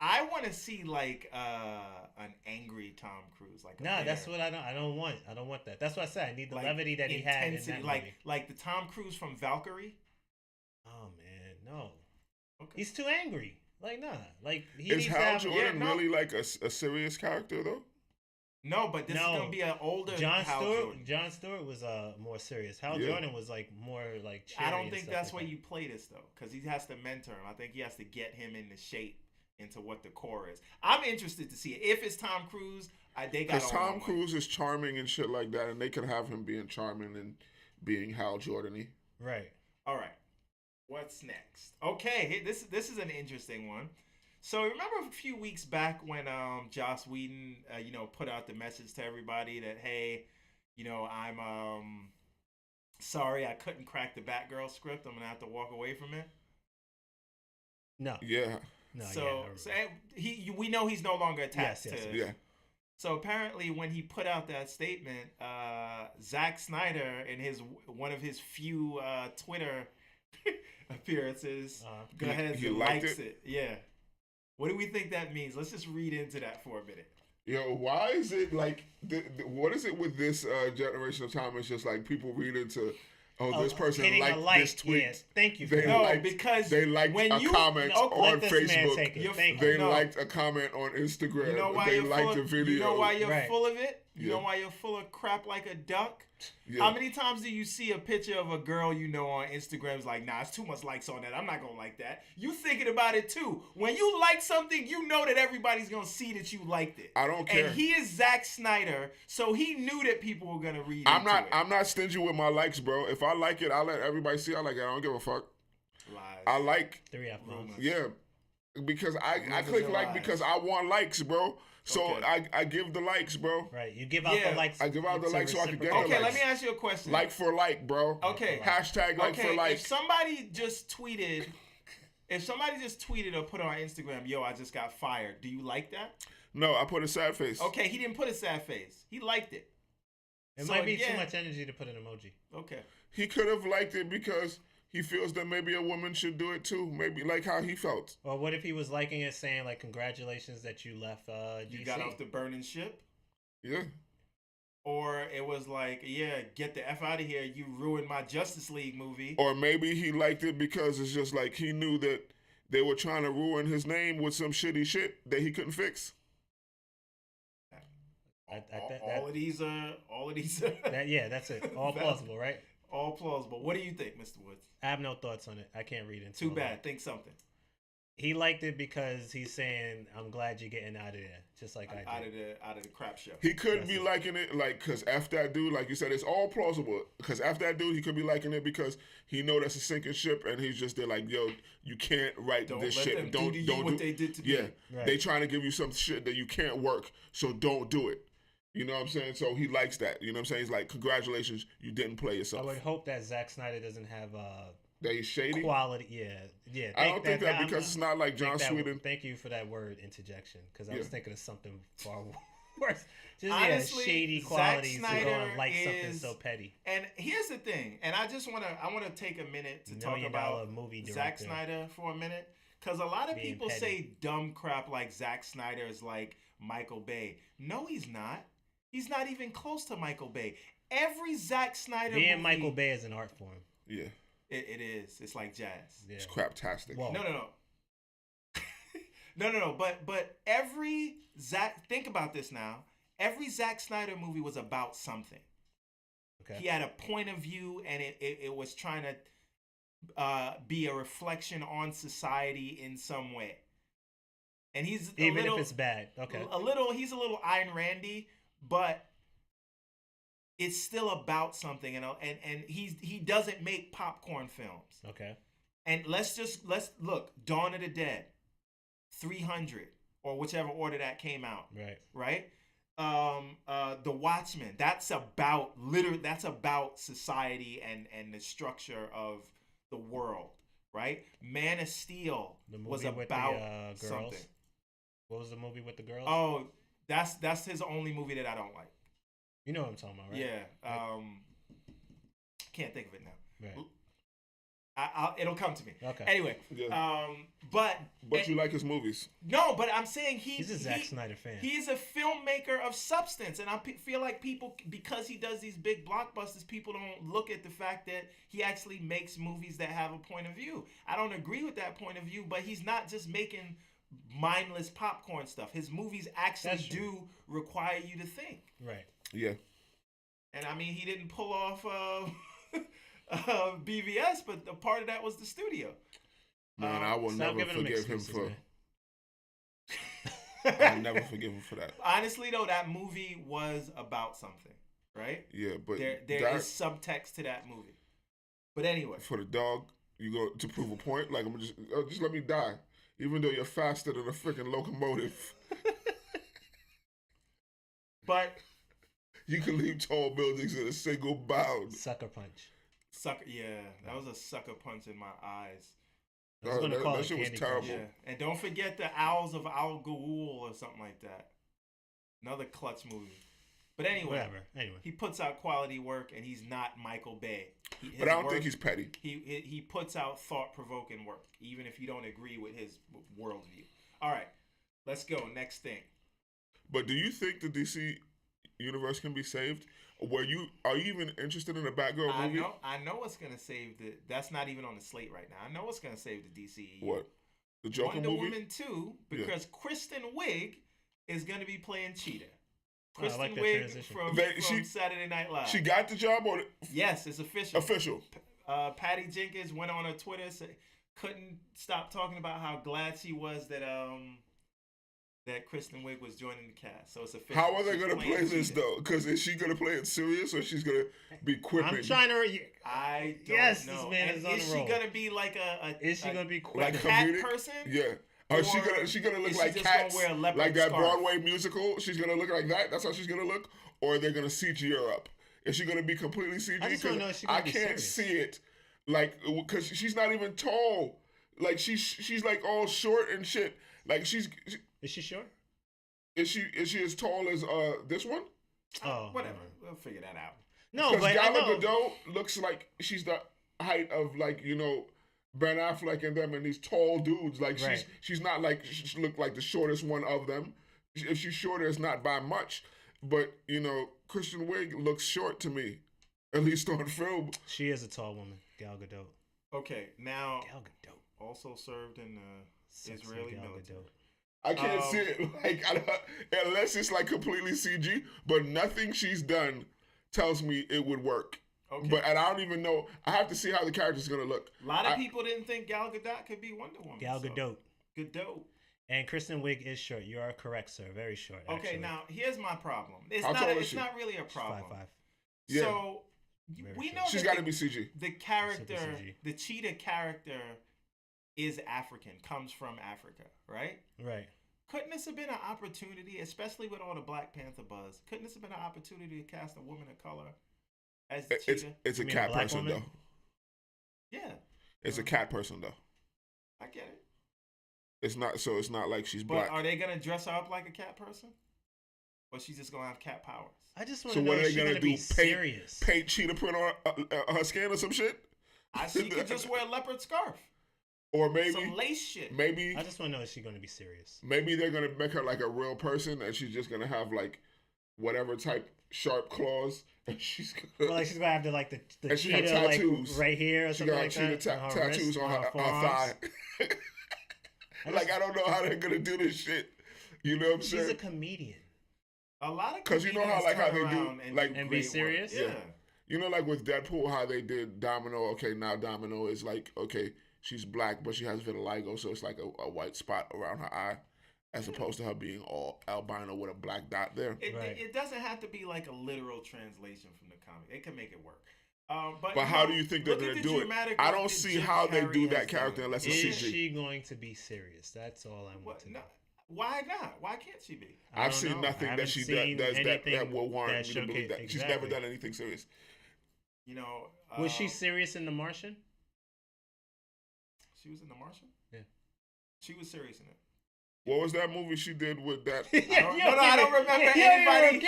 I want to see like an angry Tom Cruise. Like Nah, that's what I don't want. I don't want that. That's what I said. I need the levity that he had in that movie. like the Tom Cruise from Valkyrie. Oh man, no. Okay. He's too angry. Like nah. Like he Is needs to Hal have. Jordan no. really like a serious character though? No, but this is gonna be an older Jon Hal Stewart. Jordan. Jon Stewart was more serious. Hal Yeah. Jordan was like more like. I cheery don't and think stuff that's like where that. you play this though, because he has to mentor him. I think he has to get him into shape into what the core is. I'm interested to see it. If it's Tom Cruise, they got. Because Tom Cruise is charming and shit like that, and they could have him being charming and being Hal Jordan-y. Right. All right. What's next? Okay, this is an interesting one. So remember a few weeks back when Joss Whedon put out the message to everybody that, hey, I'm sorry I couldn't crack the Batgirl script. I'm gonna have to walk away from it. No. Yeah. No. So we know he's no longer attached Yes. to. Yeah. So apparently, when he put out that statement, Zack Snyder, in one of his few Twitter appearances, go ahead he and liked likes it. Yeah. What do we think that means? Let's just read into that for a minute. Yo, why is it like? What is it with this generation of time? It's just like people read into. Oh, this person liked this tweet. Yeah. Thank you. Because they liked a comment on Facebook. They liked a comment on Instagram. You know why they you're liked full the of, video. You know why you're full of it? You Yeah. know why you're full of crap like a duck? Yeah. How many times do you see a picture of a girl on Instagram is like, nah, it's too much likes on that. I'm not going to like that. You thinking about it too. When you like something, you know that everybody's going to see that you liked it. I don't care. And he is Zack Snyder, so he knew that people were going to read I'm it. not stingy with my likes, bro. If I like it, I'll let everybody see I like it. I don't give a fuck. Lies. I like. 3 rumors. Yeah. Because I click like lies. because I want likes, bro. So Okay. I give the likes, bro. Right. You give out the likes. I give out the likes so I can get the Okay, likes. let me ask you a question. Like for like, bro. Okay. Hashtag like for like. If somebody just tweeted or put on Instagram, yo, I just got fired, do you like that? No, I put a sad face. Okay, he didn't put a sad face. He liked it. It So might be again- too much energy to put an emoji. Okay. He could have liked it because he feels that maybe a woman should do it too. Maybe like how he felt. Or what if he was liking it, saying like, "Congratulations that you left DC." You got off the burning ship. Yeah. Or it was like, yeah, get the F out of here. You ruined my Justice League movie. Or maybe he liked it because it's just like he knew that they were trying to ruin his name with some shitty shit that he couldn't fix. All of these that's it. All plausible, right? All plausible. What do you think, Mr. Woods? I have no thoughts on it. I can't read into it. Too bad. Think something. He liked it because he's saying, "I'm glad you're getting out of there," just like I did. Out of the crap show. He could be liking it, like, because after that dude, like you said, it's all plausible. Because after that dude, he could be liking it because he know that's a sinking ship, and he's just there like, yo, you can't right this ship. Don't do what they did to me. Yeah, right. They trying to give you some shit that you can't work, so don't do it. You know what I'm saying? So he likes that. You know what I'm saying? He's like, congratulations, you didn't play yourself. I would hope that Zack Snyder doesn't have that he's shady quality. Yeah. I don't think that because it's not like Joss Wheddon. Thank you for that word interjection, because I was thinking of something far worse. Just honestly, shady qualities to go and like something so petty. And here's the thing, and I want to take a minute to talk about movie Zack Snyder for a minute, because a lot of people say dumb crap like Zack Snyder is like Michael Bay. No, he's not. He's not even close to Michael Bay. Every Zack Snyder movie, Michael Bay is an art form. Yeah. It is. It's like jazz. Yeah. It's craptastic. No. No. But every Zack, think about this now. Every Zack Snyder movie was about something. Okay. He had a point of view, and it was trying to be a reflection on society in some way. And he's if it's bad. Okay. He's a little Ayn Randy, but it's still about something, and he doesn't make popcorn films. Okay. And let's look, Dawn of the Dead, 300, or whichever order that came out. Right. The Watchmen. That's about society and the structure of the world. Right. Man of Steel was about something. What was the movie with the girls? Oh, that's his only movie that I don't like. You know what I'm talking about, right? Yeah. Can't think of it now. Right. It'll come to me. Okay. Anyway. Yeah. But you like his movies? No, but I'm saying he's a Zack Snyder fan. He's a filmmaker of substance, and I feel like people, because he does these big blockbusters, people don't look at the fact that he actually makes movies that have a point of view. I don't agree with that point of view, but he's not just making mindless popcorn stuff. His movies actually do require you to think. Right. Yeah. And I mean, he didn't pull off BVS, but a part of that was the studio. Man, I will never forgive him for. I'll never forgive him for that. Honestly, though, that movie was about something, right? Yeah, but there is subtext to that movie. But anyway, for the dog, you go to prove a point. Like, I'm just let me die, even though you're faster than a freaking locomotive. But you can leave tall buildings in a single bound. Sucker punch. Yeah, that was a sucker punch in my eyes. That shit was terrible. Yeah. And don't forget the Owls of Al Ghul or something like that. Another clutch movie. But anyway, he puts out quality work, and he's not Michael Bay. But I don't think he's petty. He puts out thought-provoking work, even if you don't agree with his worldview. All right, let's go. Next thing. But do you think the DC universe can be saved? Are you even interested in a Batgirl movie? I know what's gonna save the. That's not even on the slate right now. I know what's gonna save the DCEU. What? The Joker Wonder movie? Woman 2, because Kristin Wigg is gonna be playing Cheetah. Kristin Like Wigg from Saturday Night Live. She got the job, or yes, it's official. Official. Patty Jenkins went on her Twitter, couldn't stop talking about how glad she was that Kristin Wigg was joining the cast. So it's official. How are they going to play this though? Because is she going to play it serious, or she's going to be quipping? I'm trying to. I don't know. This man is on the roll. Is she going to be like Is she going to be like a cat person? Yeah. Or she gonna look like Cats, like that Broadway musical? She's gonna look like that. That's how she's gonna look. Or they're gonna CG her up. Is she gonna be completely CG? Because I can't see it. Like, because she's not even tall. Like she's like all short and shit. Like is she short? Is she as tall as this one? Oh, whatever. We'll figure that out. No, but Gal Gadot looks like she's the. height of like Ben Affleck and them and these tall dudes. Like Right. she's not like she look like the shortest one of them. If she's shorter, it's not by much. But Kristen Wiig looks short to me, at least on film. She is a tall woman, Gal Gadot. Okay, now Gal Gadot also served in the Israeli Gal military. Gadot. I can't see it like unless it's like completely CG. But nothing she's done tells me it would work. Okay. And I don't even know. I have to see how the character's gonna look. A lot of people didn't think Gal Gadot could be Wonder Woman. Gal Gadot. Gadot. And Kristen Wiig is short. You are correct, sir. Very short. Okay, actually. now here's my problem. How tall is It's she? not really a problem. 5'5". Yeah. So Very we short. know She's that got to be CG. the character, CG. the cheetah character, is African, comes from Africa, right? Right. Couldn't this have been an opportunity, especially with all the Black Panther buzz? Couldn't this have been an opportunity to cast a woman of color as the cheetah? It's a You mean cat a black person woman? though. Yeah, It's a cat person though. I get it. It's not like she's But black. are they gonna dress her up like a cat person, or she's just gonna have cat powers? I just want So to know what are if they she's gonna gonna do? be serious. Paint cheetah print on her skin or some shit? She could just wear a leopard scarf, Or maybe some lace shit. maybe I just want to know if she's gonna be serious. maybe they're gonna make her like a real person and she's just gonna have like whatever type sharp claws and she's gonna Well, like she's gonna have the And she got cheetah like tattoos. right here or she something got like cheetah that. on her tattoos wrist, on her forearms. thigh. Like I don't know how they're gonna do this shit. You know what I'm She's a saying? comedian. A lot of 'Cause you know how, comedians like, how turn they do, around and like- do And be great work. serious? Yeah. You know, like with Deadpool, how they did Domino. Okay, now Domino is like, okay, she's black, but she has vitiligo, so it's like a white spot around her eye, as opposed to her being all albino with a black dot there. Right. It doesn't have to be like a literal translation from the comic. They can make it work. But How do you think they're look at gonna the do it? dramatic I work don't that see Jim how they Carrey do has that character done. unless it's Is CG. she going to be serious? That's all I want What? to No. know. Why not? Why can't she be? I I've don't seen know. I nothing that haven't she seen does that anything will warrant that me to believe that. showcase- She's never exactly. done anything serious. You know. Was she serious in The Martian? She was in The Martian. Yeah. She was serious in it. What was that movie she did with that? I don't remember anybody.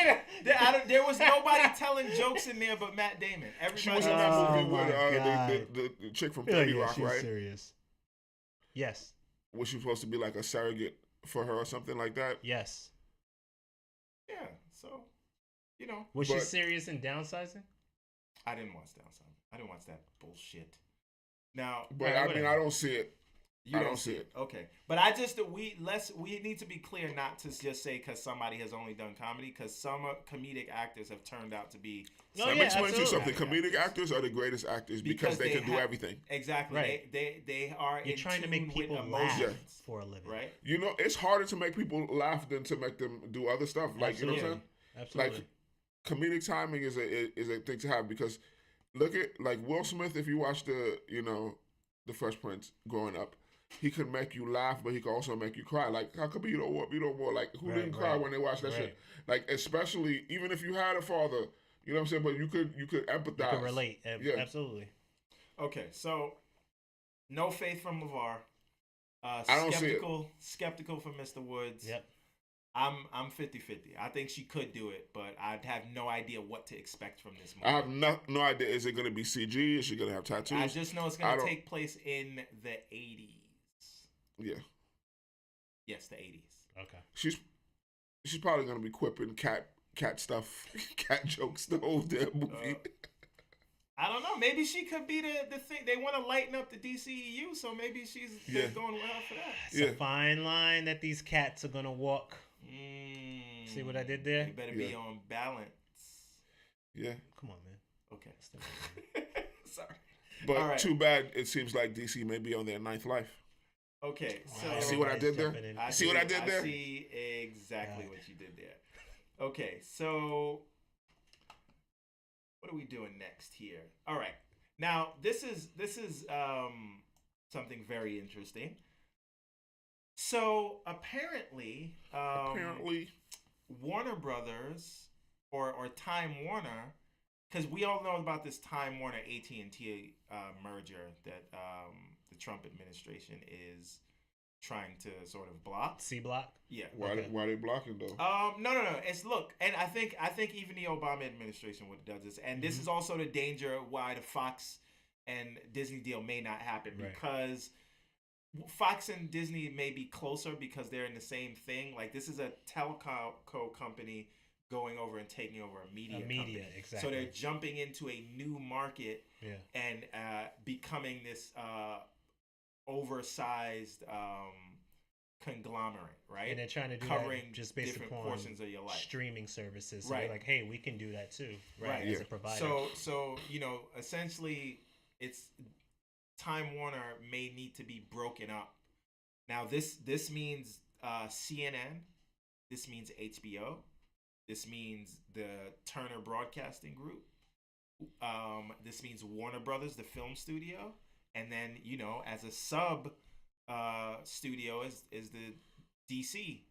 There was nobody telling jokes in there but Matt Damon. She Everybody was in else. that Oh movie with my God. the chick from Yeah, 30 yeah, Rock, she's right? serious. Yes. Was she supposed to be like a surrogate for her or something like that? Yes. Yeah. So, you know, Was she But- serious in Downsizing? I didn't watch Downside. I didn't watch that bullshit. Now, But Right, I mean, whatever. I don't see it. you I don't see it. Okay, but I just we need to be clear not to just say because somebody has only done comedy, because some comedic actors have turned out to be. Oh, Let me yeah, explain to you absolutely. something. Comedic actors are the greatest actors because they can do have- everything. Exactly. Right. They are. You're in trying to tune make with people emotions, laugh for a living. right? You know, it's harder to make people laugh than to make them do other stuff. Like, you know what I'm saying? Absolutely. Like, comedic timing is a thing to have because look at like Will Smith. If you watch the Fresh Prince growing up, he could make you laugh, but he could also make you cry. Like, how come you don't want like who Right, didn't cry right, when they watched that right. shit? Like, especially even if you had a father, you know what I'm saying. But you could empathize. You can relate. Yeah. Absolutely. Okay, so no faith from LeVar. I don't see it. Skeptical from Mr. Woods. Yep. I'm 50-50. I think she could do it, but I'd have no idea what to expect from this movie. I have no idea. Is it going to be CG? Is she going to have tattoos? I just know it's I going to don't- take place in the 80s. Yeah, Yes, the 80s. Okay. she's probably going to be quipping cat stuff, cat jokes the whole damn movie. I don't know. Maybe she could be the thing. They want to lighten up the DCEU, so maybe she's Yeah. going well for that. It's a fine line that these cats are gonna walk. See what I did there? You better be Yeah. on balance. Yeah, Come on, man. Okay. Step it in. Sorry. but All right. too bad. It seems like DC may be on their ninth life. Okay. So Wow, See what I did there? jumping in. See what I did there? I see exactly God. what you did there. Okay, so what are we doing next here? All right. Now this is something very interesting. So apparently, Warner Brothers or Time Warner, because we all know about this Time Warner AT&T merger that the Trump administration is trying to sort of block. C block. Yeah. Why they blocking though? No. It's look, and I think even the Obama administration would does this, and this is also the danger why the Fox and Disney deal may not happen Right. because Fox and Disney may be closer because they're in the same thing. Like this is a telco company going over and taking over a media company. Exactly. So they're jumping into a new market and becoming this oversized conglomerate, right? And they're trying to do covering that just based different upon portions of your life. Streaming services. So Right. they're like, hey, we can do that too, Right. as a provider. So essentially, it's Time Warner may need to be broken up. Now this means CNN, this means HBO, this means the Turner Broadcasting Group, this means Warner Brothers, the film studio, and then as a sub studio is the DC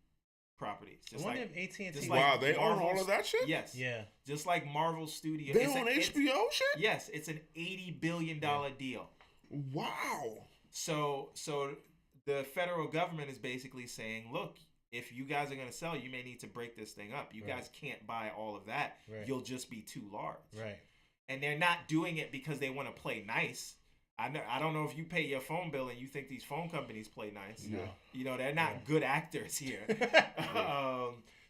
properties. I wonder if AT&T. Wow, they own all of that shit? Yes. Yeah. Just like Marvel Studios. They own HBO shit? Yes, it's an $80 billion deal. Wow. So the federal government is basically saying, look, if you guys are going to sell, you may need to break this thing up. You guys can't buy all of that. Right. You'll just be too large. Right. And they're not doing it because they want to play nice. I don't know if you pay your phone bill and you think these phone companies play nice. Yeah. They're not good actors here.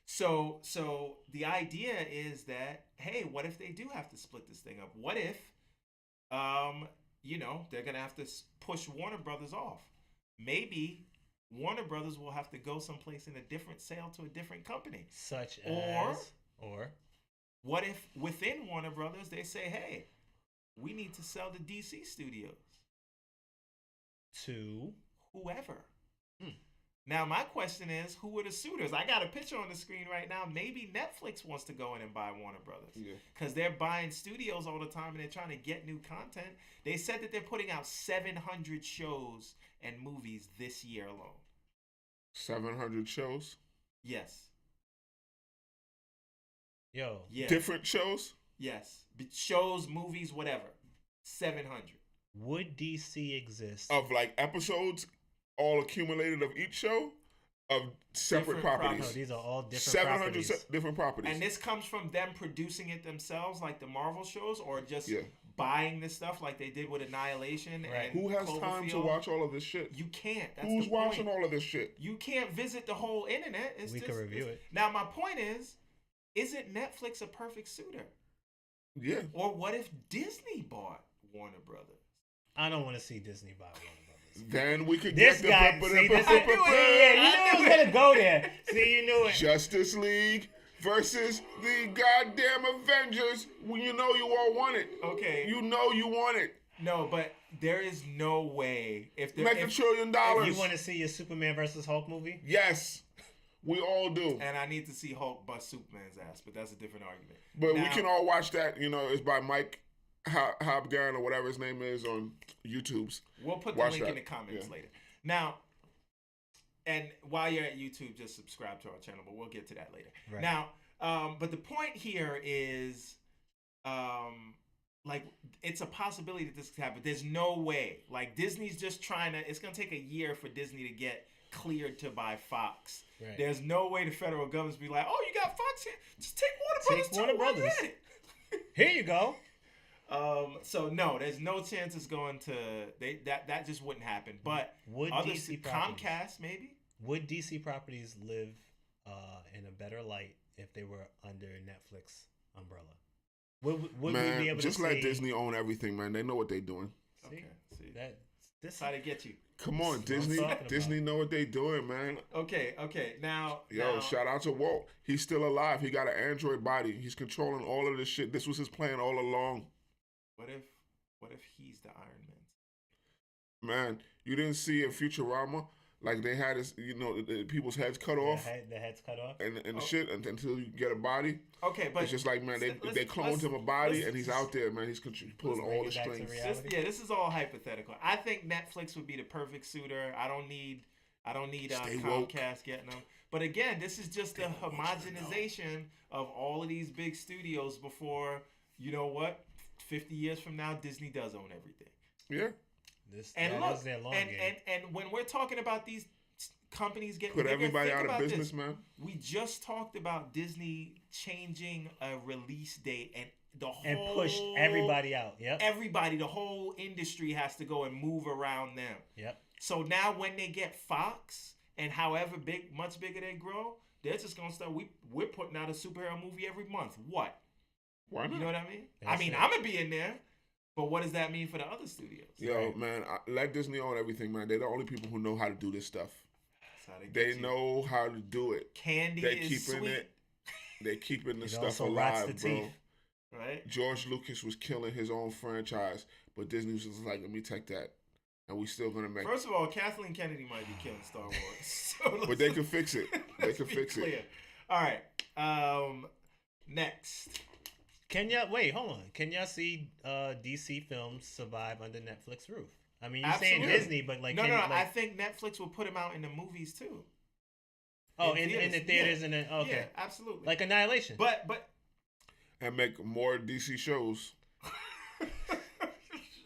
So the idea is that, hey, what if they do have to split this thing up? What if, they're going to have to push Warner Brothers off? Maybe Warner Brothers will have to go someplace in a different sale to a different company. Such Or as... What if within Warner Brothers they say, hey, we need to sell the DC studios to whoever? Now, my question is, who are the suitors? I got a picture on the screen right now. Maybe Netflix wants to go in and buy Warner Brothers. Yeah. Because they're buying studios all the time and they're trying to get new content. They said that they're putting out 700 shows and movies this year alone. 700 shows? Yes. Yo. Yes. Different shows? Yes. Shows, movies, whatever. 700. Would DC exist? Of like episodes all accumulated of each show? Of separate Different properties? No, these are all different 700 properties. different properties. And this comes from them producing it themselves, like the Marvel shows, or just Yeah. buying this stuff like they did with Annihilation. Right. And Who has time to Cloverfield. watch all of this shit? You can't. That's Who's the watching point. all of this shit? You can't visit the whole internet. We can review it. Now, my point is, isn't Netflix a perfect suitor? Yeah. Or what if Disney bought Warner Brothers? I don't want to see Disney buy Warner Brothers. Then we could This get guy, the see, this is, yeah, you knew it was gonna go there. See, you knew it. Justice League versus the goddamn Avengers. When you know you all want it. Okay. You know you want it. No, but there is no way if there Make $1 trillion. You want to see your Superman versus Hulk movie? Yes. We all do. And I need to see Hulk bust Superman's ass, but that's a different argument. But Now- we can all watch that. It's by Mike Hobgan or whatever his name is on YouTube's. We'll put the Watch link in that. the comments Yeah. later. Now, and while you're at YouTube, just subscribe to our channel, but we'll get to that later. Right. Now, but the point here is, like, it's a possibility that this could happen. There's no way. Like, Disney's just trying to, it's going to take a year for Disney to get cleared to buy Fox. Right. There's no way the federal government's be like, oh, you got Fox here? Just take Warner Brothers Take Warner too, while you're Brothers. at it. Here you go. So no, there's no chance it's going to that just wouldn't happen. But Would other DC properties- Comcast maybe? Would DC properties live in a better light if they were under Netflix umbrella? Would Man, we be able just to let see, Disney own everything, man. They know what they're doing. See, Okay, see. that this That's how they get you. Come on, That's what I'm Disney. talking about. Disney know what they're doing, man. Okay. Now, Yo, now, shout out to Walt. He's still alive. He got an android body. He's controlling all of this shit. This was his plan all along. What if he's the Iron Man? Man, you didn't see in Futurama, like they had his, the people's heads cut off the head's cut off. and the shit until you get a body. Okay, but It's just like, man, they cloned him a body and he's out there, man. He's pulling bring all it the back to strings. reality. This is all hypothetical. I think Netflix would be the perfect suiter. I don't need Stay woke. Comcast getting them. But again, this is just a homogenization of all of these big studios before, 50 years from now, Disney does own everything. Yeah. And that look, is their long and, game. and when we're talking about these companies getting Put bigger, everybody think out of about business, this. man. We just talked about Disney changing a release date, and the whole and push everybody out. Yep. Everybody, the whole industry has to go and move around them. Yep. So now when they get Fox and however much bigger they grow, they're just gonna start. We're putting out a superhero movie every month. What? Why not? You know what I mean? That's it. I'm gonna be in there, but what does that mean for the other studios? Yo, man, let Disney own everything, man. They're the only people who know how to do this stuff. That's how They know how to do it. Candy They're is keeping sweet. it. They're keeping the It stuff also rots alive, the bro. teeth. Right? George Lucas was killing his own franchise, but Disney was just like, let me take that, and we still gonna make. First of all, Kathleen Kennedy might be killing Star Wars, so But they can fix it. They can fix it. All right. Next. Can y'all wait? Hold on. Can y'all see DC films survive under Netflix roof? I mean, you're saying Absolutely. Disney, but like No. like, I think Netflix will put them out in the movies too. in the theaters and then okay, Yeah, absolutely. like Annihilation. But And make more DC shows.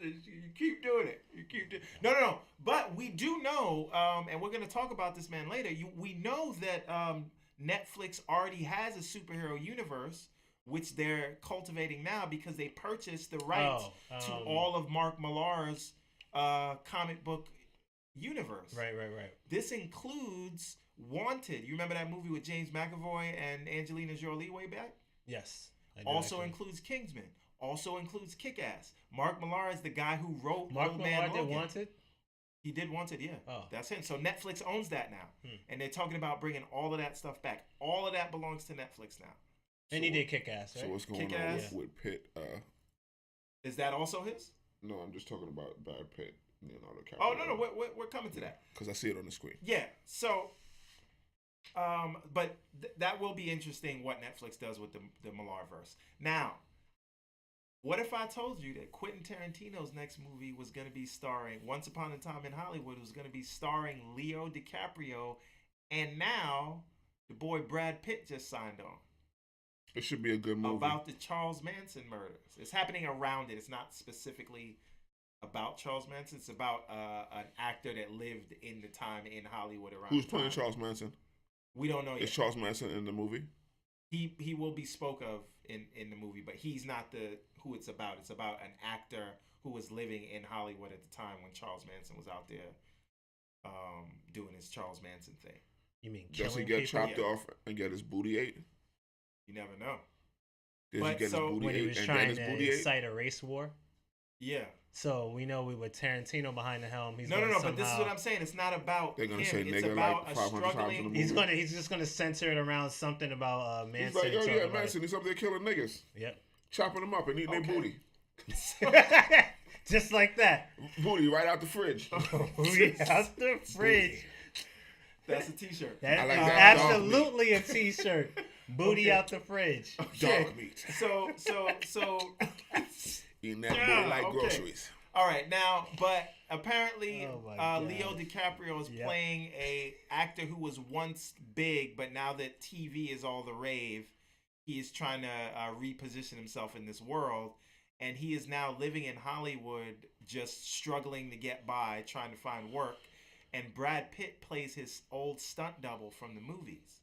you keep doing it. You keep doing. No. But we do know, and we're gonna talk about this man later. We know that Netflix already has a superhero universe, which they're cultivating now because they purchased the rights to all of Mark Millar's comic book universe. Right. This includes Wanted. You remember that movie with James McAvoy and Angelina Jolie way back? Yes. I do Also actually. includes Kingsman. Also includes Kick-Ass. Mark Millar is the guy who wrote Mark Old Man Millar Logan. did Wanted. He did Wanted, yeah. Oh. That's him. So Netflix owns that now. And they're talking about bringing all of that stuff back. All of that belongs to Netflix now. And he did Kick-Ass, right? So what's going Kick-Ass. on with Pitt? Is that also his? No, I'm just talking about Brad Pitt, Leonardo DiCaprio. Oh, no. We're coming to that. Because I see it on the screen. Yeah. So, but that will be interesting what Netflix does with the Millarverse. Now, what if I told you that Quentin Tarantino's next movie was going to be starring Once Upon a Time in Hollywood was going to be starring Leo DiCaprio, and now the boy Brad Pitt just signed on It should be a good movie. about the Charles Manson murders. It's happening around it. It's not specifically about Charles Manson. It's about an actor that lived in the time in Hollywood around. Who's the playing time. Charles Manson? We don't know yet. Is Charles Manson in the movie? He will be spoke of in the movie, but he's not who it's about. It's about an actor who was living in Hollywood at the time when Charles Manson was out there doing his Charles Manson thing. You mean Does he killing get people? chopped off and get his booty ate? You never know. Does But he get so- his booty When he ate was and trying then his to booty ate? incite a race war. Yeah. So we know with Tarantino behind the helm, he's No. gonna But this is somehow- what I'm saying. It's not about They're gonna him. say It's nigga about like a 500 times in the struggling. movie. He's just gonna center it around something about Manson. He's like, yo, talking yeah, about Manson, he's up there killing niggas. Yep. Chopping them up and eating Okay. their booty. Just like that. Booty right out the fridge. Booty out the fridge. That's a T-shirt. That I is like that. Dog absolutely a T-shirt. Booty Okay. out the fridge. Dog meat. So. Eating that Yeah, booty like okay. groceries. All right, now, but apparently Oh my God. Leo DiCaprio is Yep. playing a actor who was once big, but now that TV is all the rave, he is trying to reposition himself in this world, and he is now living in Hollywood, just struggling to get by, trying to find work, and Brad Pitt plays his old stunt double from the movies,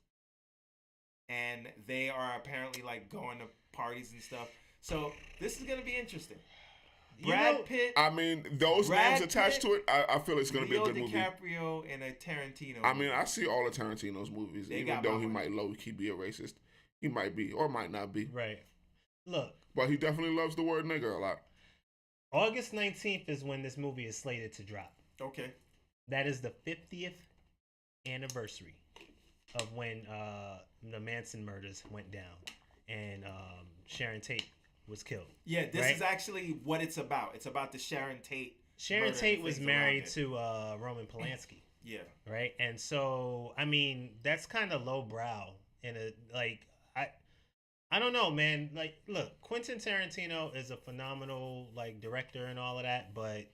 and they are apparently like going to parties and stuff. So this is gonna be interesting. Brad Pitt. I mean, those Brad names attached Pitt, to it, I feel it's going to be a Leo good movie. DiCaprio and a Tarantino. I mean, I see all of Tarantino's movies, They even got though my he money. might low-key be a racist. He might be, or might not be. Right. Look, But he definitely loves the word nigger a lot. August 19th is when this movie is slated to drop. Okay. That is the 50th anniversary of when the Manson murders went down and Sharon Tate was killed. Yeah, this Right? is actually what it's about. It's about the Sharon Tate. Sharon murder Tate and was things around married it. to Roman Polanski, Yeah. right? And so, I mean, that's kind of lowbrow. And I don't know, man. Like, look, Quentin Tarantino is a phenomenal like director and all of that, but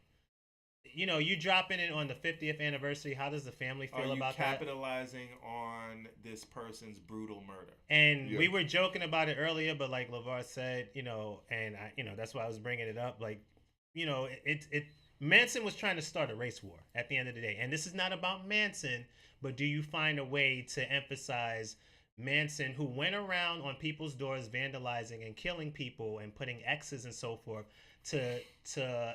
you know, you dropping it on the 50th anniversary. How does the family Are feel you about that? capitalizing on this person's brutal murder? And Yeah. we were joking about it earlier, but like LeVar said, you know, and I, you know, that's why I was bringing it up. Like, you know, Manson was trying to start a race war at the end of the day, and this is not about Manson, but do you find a way to emphasize Manson, who went around on people's doors vandalizing and killing people and putting X's and so forth, to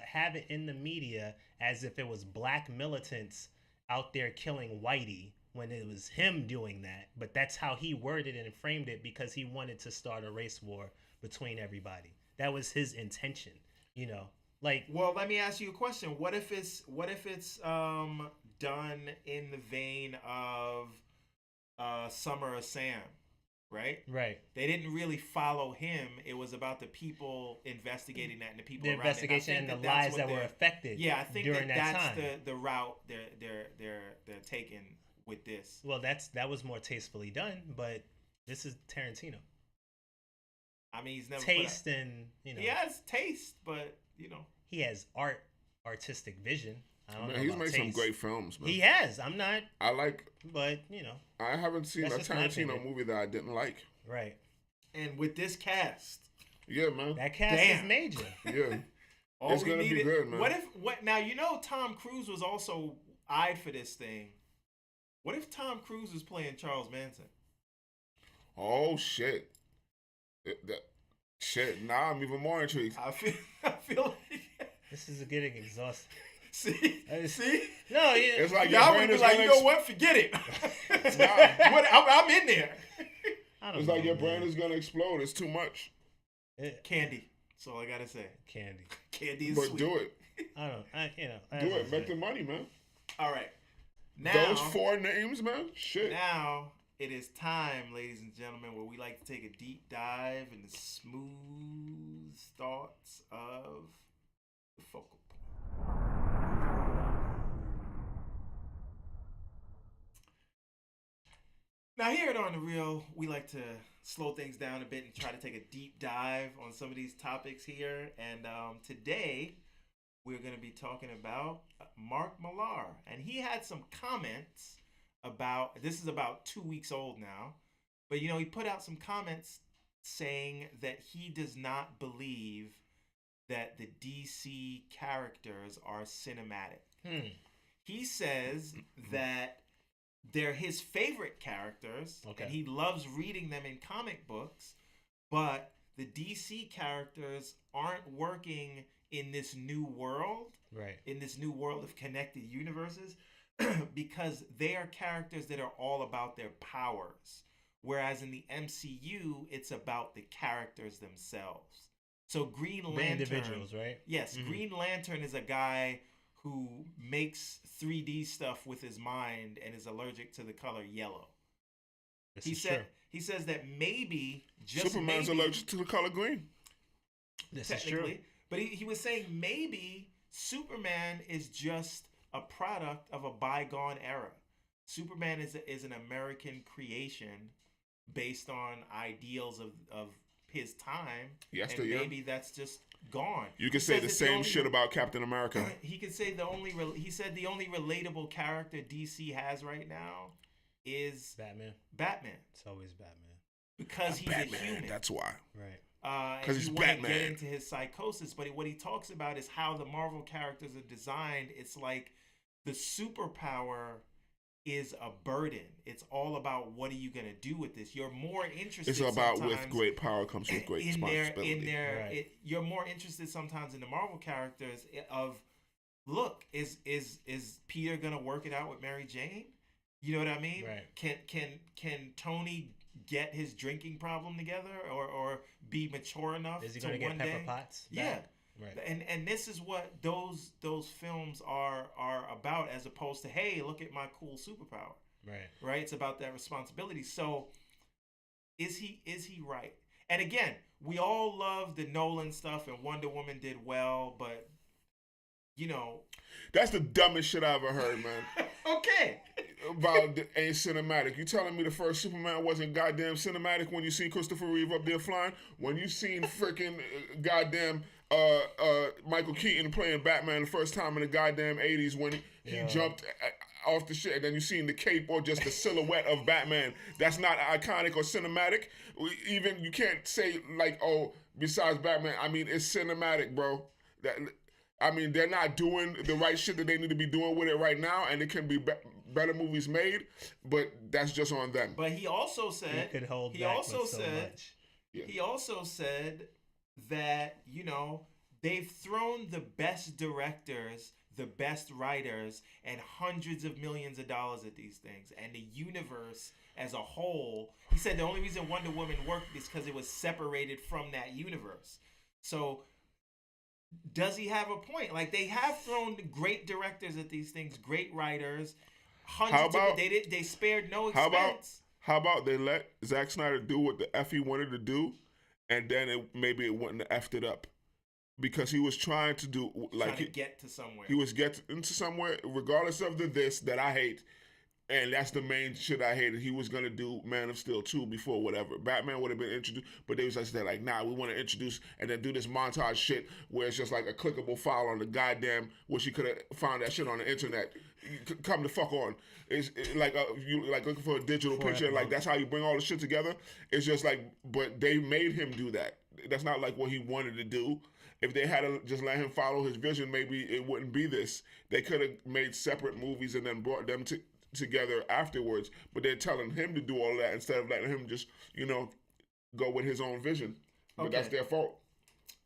have it in the media as if it was black militants out there killing whitey when it was him doing that. But that's how he worded it and framed it because he wanted to start a race war between everybody. That was his intention, you know. Like, well, let me ask you a question. What if it's done in the vein of Summer of Sam, right? Right. They didn't really follow him. It was about the people investigating that and the people The around investigation and the lives that were affected. Yeah, I think during that's time. the route they're taking with this. Well, that was more tastefully done, but this is Terrentino. I mean, he's never taste and you know. He has taste, but you know, he has artistic vision. I don't know. He's about made taste. some great films, man. He has. I'm not. I like. But you know, I haven't seen a that's just my Tarantino opinion. movie that I didn't like. Right. and with this cast, Yeah, man. That cast Damn. is major. Yeah. all It's we gonna be needed- good, man. What now? You know, Tom Cruise was also eyed for this thing. What if Tom Cruise was playing Charles Manson? Oh shit. Shit. Now I'm even more intrigued. I feel like. This is getting exhausting. See, No, It's like your y'all brain would be is like, gonna you know what? Forget it. I'm in there. I don't It's know, like your man. brain is gonna explode. It's too much. Candy. That's all I gotta say. Candy. Candy is But sweet. do it. I don't. Do it. Make the money, man. All right. Now, Those 4 names, man. Shit. Now it is time, ladies and gentlemen, where we like to take a deep dive into smooth thoughts of the focal point. Now here at On The Real, we like to slow things down a bit and try to take a deep dive on some of these topics here. And today we're going to be talking about Mark Millar. And he had some comments about, this is about 2 weeks old now, but you know, he put out some comments saying that he does not believe that the DC characters are cinematic. He says that they're his favorite characters, Okay. and he loves reading them in comic books, but the DC characters aren't working in this new world, Right. in this new world of connected universes, because they are characters that are all about their powers. Whereas in the MCU, it's about the characters themselves. So Green The Lantern, individuals, right? yes, Green Lantern is a guy who makes 3D stuff with his mind and is allergic to the color yellow. This He is said true. he says that maybe, just Superman's maybe, allergic to the color green. This is true. technically, but he was saying maybe Superman is just a product of a bygone era. Superman is an American creation based on ideals of his time, Yes, and yeah. maybe that's just gone. You can He say says the it's same only- shit about Captain America. He could say he said the only relatable character DC has right now is Batman It's always Batman. because he's Batman, a human. that's why. Right. 'Cause And he's you want to Batman. get into his psychosis, but what he talks about is how the Marvel characters are designed. It's like the superpower is a burden. It's all about what are you going to do with this. You're more interested. It's about with sometimes great power comes with great responsibility. Right. You're more interested sometimes in the Marvel characters of, look, is Peter gonna work it out with Mary Jane? You know what I mean? Right. Can Tony get his drinking problem together or be mature enough? Is he to going to get one Pepper day? Potts? Yeah. back? Right. And this is what those films are about, as opposed to, hey, look at my cool superpower. Right? It's about that responsibility. So is he right? And again, we all love the Nolan stuff, and Wonder Woman did well, but you know, That's the dumbest shit I ever heard, man. okay. About the ain't cinematic. You telling me the first Superman wasn't goddamn cinematic when you seen Christopher Reeve up there flying? When you seen freaking goddamn Michael Keaton playing Batman the first time in the goddamn 80s when he jumped off the shit, and then you seen the cape or just the silhouette of Batman. That's not iconic or cinematic. Even you can't say like, oh, besides Batman, I mean, it's cinematic, bro. That I mean, they're not doing the right shit that they need to be doing with it right now, and it can be better movies made, but that's just on them. But he also said he could hold back with so much. Yeah. He also said that, you know, they've thrown the best directors, the best writers, and hundreds of millions of dollars at these things. And the universe as a whole, he said the only reason Wonder Woman worked is because it was separated from that universe. So does he have a point? Like, they have thrown great directors at these things, great writers. They spared no expense. How about they let Zack Snyder do what the F he wanted to do, and then maybe it wouldn't have effed it up, because he was trying to do get to somewhere. He was getting into somewhere, regardless of this that I hate, and that's the main shit I hated. He was gonna do Man of Steel 2 before whatever. Batman would have been introduced, but they was like, nah, we want to introduce and then do this montage shit where it's just like a clickable file on the goddamn, which you could have found that shit on the internet. Come the fuck on. It's like you like looking for a digital picture, like that's how you bring all the shit together. It's just like, but they made him do that. That's not like what he wanted to do. If they had just let him follow his vision, maybe it wouldn't be this. They could have made separate movies and then brought them together afterwards, but they're telling him to do all that instead of letting him just, you know, go with his own vision. But that's their fault.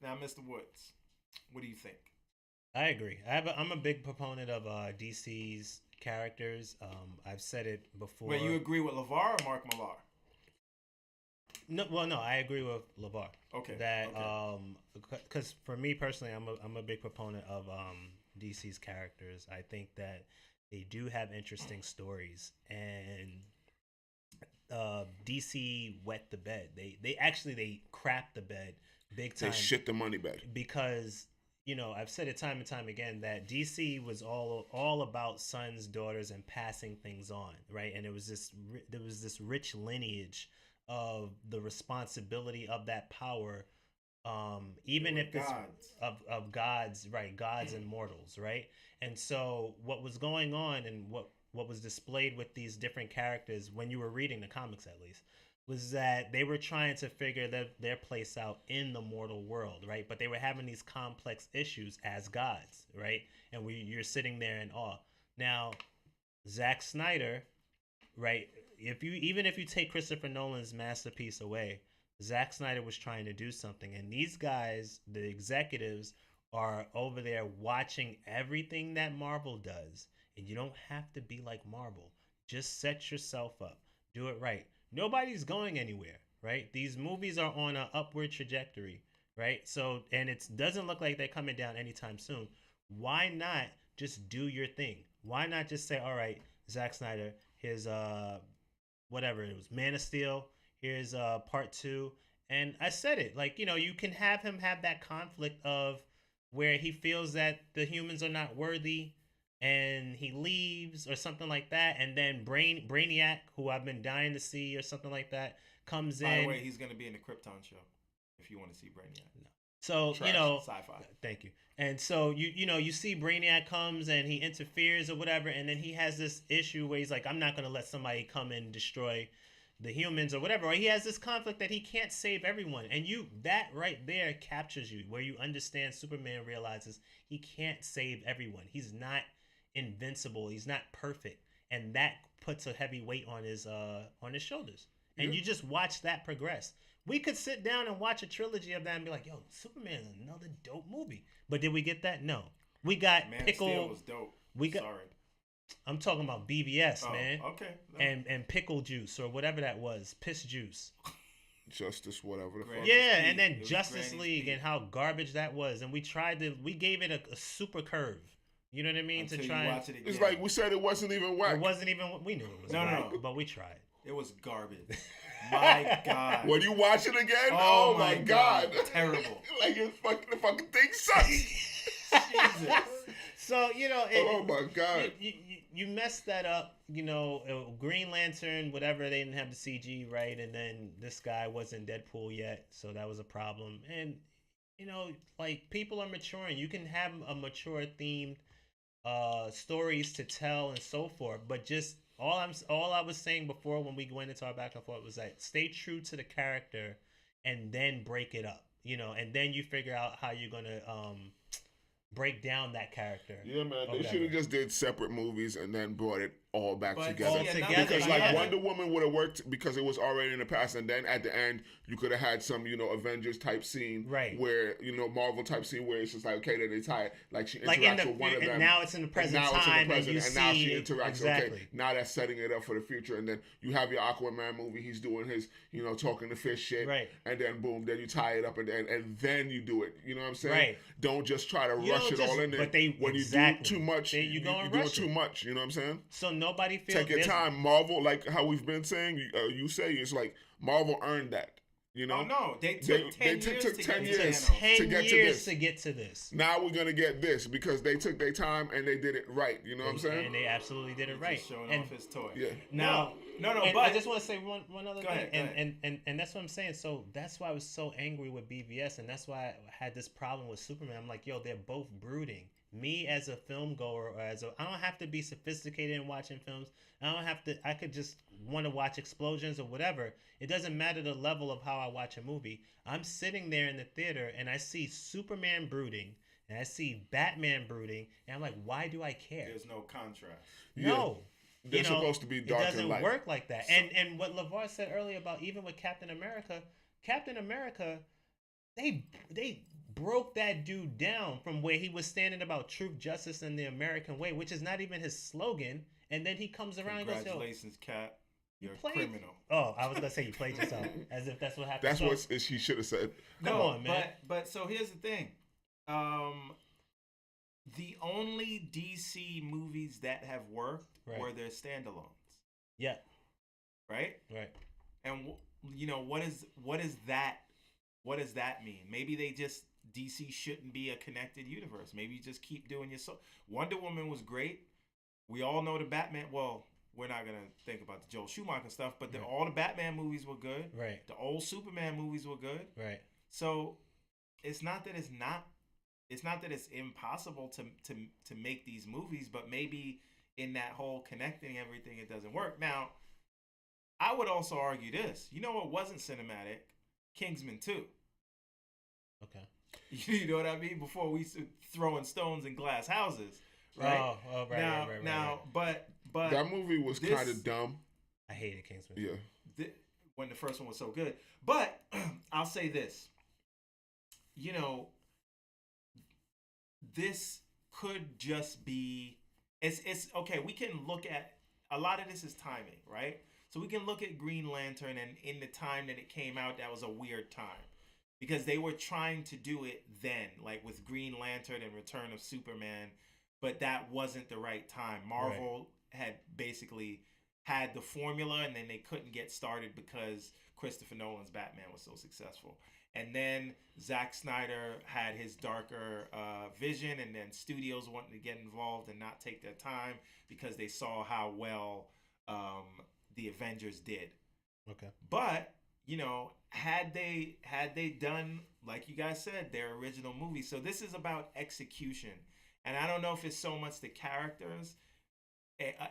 Now, Mr. Woods, what do you think? I agree. I'm a big proponent of DC's characters. I've said it before. Wait, you agree with LeVar or Mark Millar? No, I agree with LeVar. Okay. That because for me personally, I'm a big proponent of DC's characters. I think that they do have interesting stories, and DC wet the bed. They crap the bed big time. They shit the money bed, because, you know, I've said it time and time again that DC was all about sons, daughters, and passing things on, right? And there was this rich lineage of the responsibility of that power, even if it's of gods, right? Gods and mortals, right? And so what was going on, and what was displayed with these different characters when you were reading the comics, at least, was that they were trying to figure their place out in the mortal world, right? But they were having these complex issues as gods, right? And you're sitting there in awe. Now, Zack Snyder, right? Even if you take Christopher Nolan's masterpiece away, Zack Snyder was trying to do something, and these guys, the executives, are over there watching everything that Marvel does. And you don't have to be like Marvel. Just set yourself up. Do it right. Nobody's going anywhere, right? These movies are on an upward trajectory, right? So, and it doesn't look like they're coming down anytime soon. Why not just do your thing? Why not just say, all right, Zack Snyder, here's whatever it was, Man of Steel, here's part 2. And I said it, like, you know, you can have him have that conflict of where he feels that the humans are not worthy and he leaves or something like that, and then Brainiac, who I've been dying to see or something like that, comes in. By the way, he's going to be in the Krypton show if you want to see Brainiac. No. So, Trash, you know, sci-fi. Thank you. And so you see Brainiac comes and he interferes or whatever, and then he has this issue where he's like, I'm not going to let somebody come and destroy the humans or whatever. Or he has this conflict that he can't save everyone. And that right there captures you, where you understand Superman realizes he can't save everyone. He's not invincible. He's not perfect. And that puts a heavy weight on his shoulders. And you just watch that progress. We could sit down and watch a trilogy of that and be like, yo, Superman is another dope movie. But did we get that? No. We got Man Pickle. of Steel was dope. Sorry. I'm talking about BVS, man. Okay. No. And pickle juice or whatever that was. Piss juice. Justice, whatever the fuck. Yeah, and then Justice League and how garbage that was. And we gave it a super curve. You know what I mean? Until to try you watch it again. It's like we said it wasn't even whack. It wasn't even, we knew it was whack, but we tried. It was garbage. My God. When you watch it again, oh my God. Terrible. Like the fucking thing sucks. Jesus. So, you know, oh my God. You messed that up, you know, Green Lantern, whatever, they didn't have the CG, right? And then this guy wasn't Deadpool yet, so that was a problem. And, you know, like, people are maturing. You can have a mature themed stories to tell and so forth, but just all I was saying before when we went into our back and forth was that stay true to the character and then break it up, you know, and then you figure out how you're gonna break down that character. Yeah, man, they should have just did separate movies and then brought it all back But together. all together, Because like yeah. Wonder Woman would have worked because it was already in the past, and then at the end you could have had some, Avengers type scene, Right. where Marvel type scene where it's just like, okay, then they tie it, like she Like interacts with one of them. and now it's in the present and now time, it's in the present, and you and now see she interacts. exactly. Okay, now that's setting it up for the future, and then you have your Aquaman movie. He's doing his, talking to fish shit, Right. And then boom, then you tie it up, and then you do it. You know what I'm saying? Right. Don't just try to You rush don't it just- all in there. but they- when exactly. you do too much, You go and you're doing rush too it. much. You know what I'm saying? So nobody feels Take your there's- time. Marvel, like how we've been saying, you say it's like Marvel earned that. Oh no, they took 10 years to 10 get years. to Thanos. 10 to get to years this. to get to this. Now we're gonna get this because they took their time and they did it right. You know what I'm saying? And they absolutely did it He's right. just showing And off his toy. Yeah. now, no, and but I just want to say one other Go thing, ahead. and that's what I'm saying. So that's why I was so angry with BVS, and that's why I had this problem with Superman. I'm like, yo, they're both brooding. Me as a film goer, or I don't have to be sophisticated in watching films. I don't have to. I could just want to watch explosions or whatever. It doesn't matter the level of how I watch a movie. I'm sitting there in the theater and I see Superman brooding and I see Batman brooding, and I'm like, why do I care? there's no contrast. No. They're supposed to be dark it and doesn't light. work like that. And what LeVar said earlier about even with Captain America, they broke that dude down from where he was standing about truth, justice, and the American way, which is not even his slogan. And then he comes around and goes, yo, Congratulations, Cap. You're a played- criminal. oh, I was gonna say you played yourself, as if that's what happened. That's So- what she should have said. Come on, man. But so here's the thing. The only DC movies that have worked Right. were their standalones, Yeah, right? right. And what is that? What does that mean? Maybe they just DC shouldn't be a connected universe. Maybe you just keep doing your Wonder Woman was great. We all know the Batman. Well, we're not gonna think about the Joel Schumacher stuff, but Right. all the Batman movies were good. Right, The old Superman movies were good. right. So it's not that it's impossible to make these movies, but maybe in that whole connecting everything, it doesn't work. Now, I would also argue this. You know what wasn't cinematic? Kingsman 2. Okay. You know what I mean? Before we used to throwing stones in glass houses, right? Oh, right, now, right. but That movie was this- kind of dumb. I hated Kingsman. Yeah. When the first one was so good. But I'll say this. This could just be it's okay, we can look at a lot of this is timing, right? So we can look at Green Lantern, and in the time that it came out, that was a weird time. Because they were trying to do it then, like with Green Lantern and Return of Superman, but that wasn't the right time. Marvel had basically had the formula, and then they couldn't get started because Christopher Nolan's Batman was so successful. And then Zack Snyder had his darker vision, and then studios wanted to get involved and not take their time because they saw how well the Avengers did. Okay. But had they done, like you guys said, their original movie. So this is about execution, and I don't know if it's so much the characters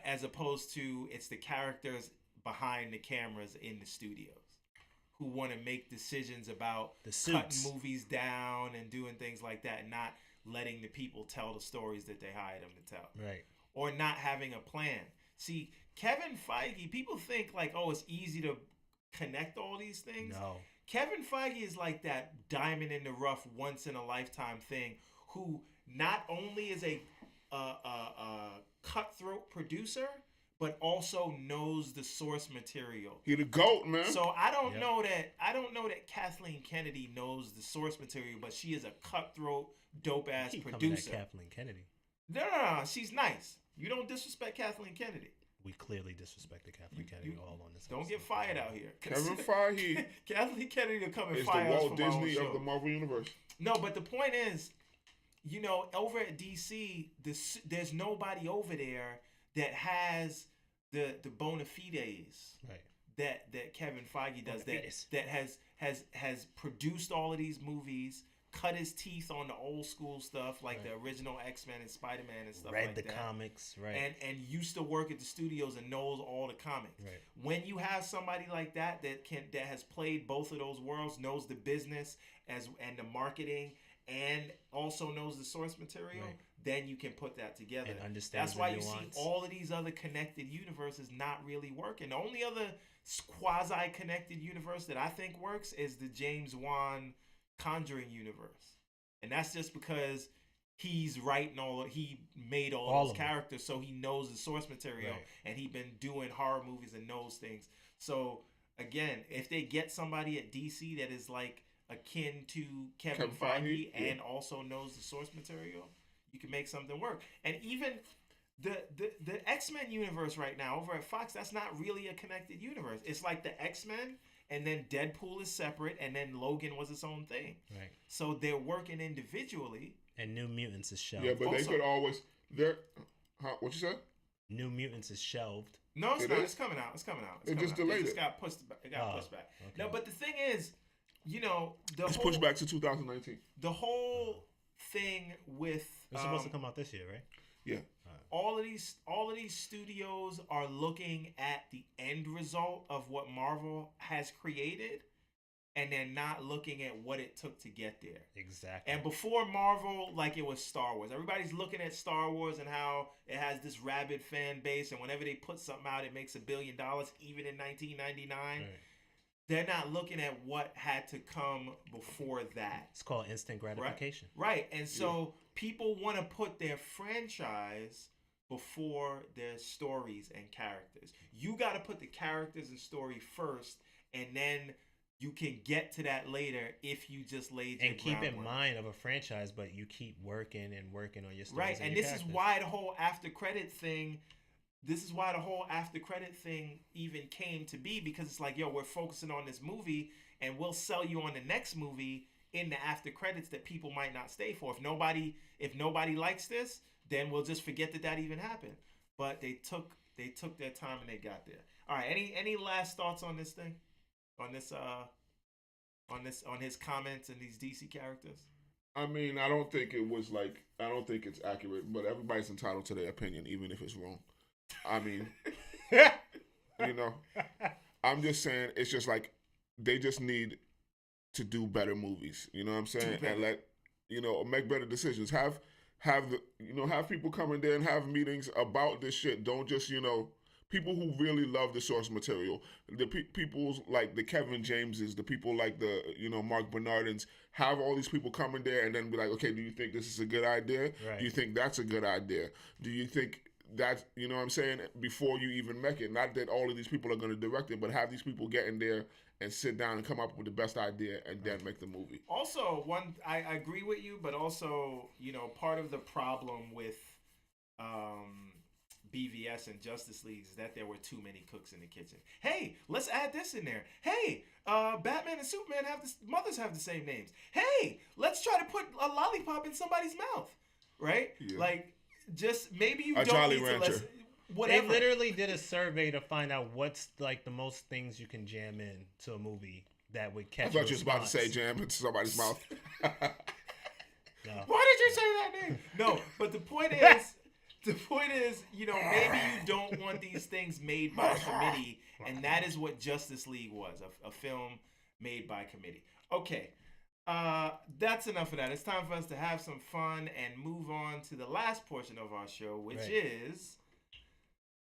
as opposed to it's the characters behind the cameras in the studios who want to make decisions about The suits. cutting movies down and doing things like that, and not letting the people tell the stories that they hired them to tell, Right. or not having a plan. See, Kevin Feige, people think like, oh, it's easy to connect all these things. No. Kevin Feige is like that diamond in the rough, once in a lifetime thing, who not only is a cutthroat producer, but also knows the source material. He the GOAT, man. So I don't Yep. know that Kathleen Kennedy knows the source material, but she is a cutthroat, dope ass Keep coming at producer. Kathleen Kennedy. No, she's nice. You don't disrespect Kathleen Kennedy. We clearly disrespected Kathleen Kennedy all on this. Don't get episode. fired out here. Kevin Feige Kathleen Kennedy will come and is the fire us Walt from our own Disney show. of the Marvel Universe. No, but the point is, over at DC, there's nobody over there that has the bona fides Right. that Kevin Feige does. Bona fides. That has produced all of these movies, cut his teeth on the old school stuff like the original X-Men and Spider-Man and stuff Read like the that. comics, right? And used to work at the studios and knows all the comics. Right. When you have somebody like that that has played both of those worlds, knows the business and the marketing, and also knows the source material, Right. then you can put that together. And understand. That's why you see all of these other connected universes not really working. The only other quasi-connected universe that I think works is the James Wan Conjuring universe, and that's just because he's writing he made all those characters, so he knows the source material, and he's been doing horror movies and knows things. So again, if they get somebody at DC that is like akin to Kevin Feige and also knows the source material, you can make something work. And even the X-Men universe right now over at Fox, that's not really a connected universe. It's like the X-Men, and then Deadpool is separate, and then Logan was its own thing. Right. So they're working individually. And New Mutants is shelved. Yeah, but they could always. What you said? New Mutants is shelved. No, it's not. It's coming out. It's coming out. It just delayed. It just got pushed back. It got pushed back. Okay. No, but the thing is, it's pushed back to 2019. The whole thing with it's supposed to come out this year, right? Yeah. All of these studios are looking at the end result of what Marvel has created, and they're not looking at what it took to get there. Exactly. And before Marvel, like it was Star Wars. Everybody's looking at Star Wars and how it has this rabid fan base, and whenever they put something out, it makes $1 billion, even in 1999. Right. They're not looking at what had to come before that. It's called instant gratification. Right. And so people want to put their franchise before their stories and characters. You got to put the characters and story first, and then you can get to that later if you just laid your groundwork. And keep in mind of a franchise, but you keep working on your stories. Right, and this is why the whole after credit thing. This is why the whole after credit thing even came to be, because it's like, we're focusing on this movie, and we'll sell you on the next movie in the after credits that people might not stay for. If nobody likes this, then we'll just forget that even happened. But they took their time and they got there. All right, any last thoughts on this thing? On his comments and these DC characters? I mean, I don't think it's accurate, but everybody's entitled to their opinion, even if it's wrong. I mean, I'm just saying, it's just like they just need to do better movies. You know what I'm saying? And make better decisions. Have people come in there and have meetings about this shit. Don't just, people who really love the source material, the people like the Kevin Jameses, the people like the, Mark Bernardins, have all these people come in there and then be like, okay, do you think this is a good idea? Right. Do you think that's a good idea? Do you think that, what I'm saying, before you even make it? Not that all of these people are going to direct it, but have these people get in there and sit down and come up with the best idea and then make the movie. Also, I agree with you, but also, part of the problem with BVS and Justice League is that there were too many cooks in the kitchen. Hey, let's add this in there. Hey, Batman and Superman mothers have the same names. Hey, let's try to put a lollipop in somebody's mouth, right? Yeah. Like, just maybe you don't need to listen. Whatever. They literally did a survey to find out what's like the most things you can jam in to a movie that would catch. I thought you was about to say jam into somebody's mouth. No. Why did you say that name? No, but the point is, maybe you don't want these things made by committee, and that is what Justice League was, a film made by committee. Okay, that's enough of that. It's time for us to have some fun and move on to the last portion of our show, which is,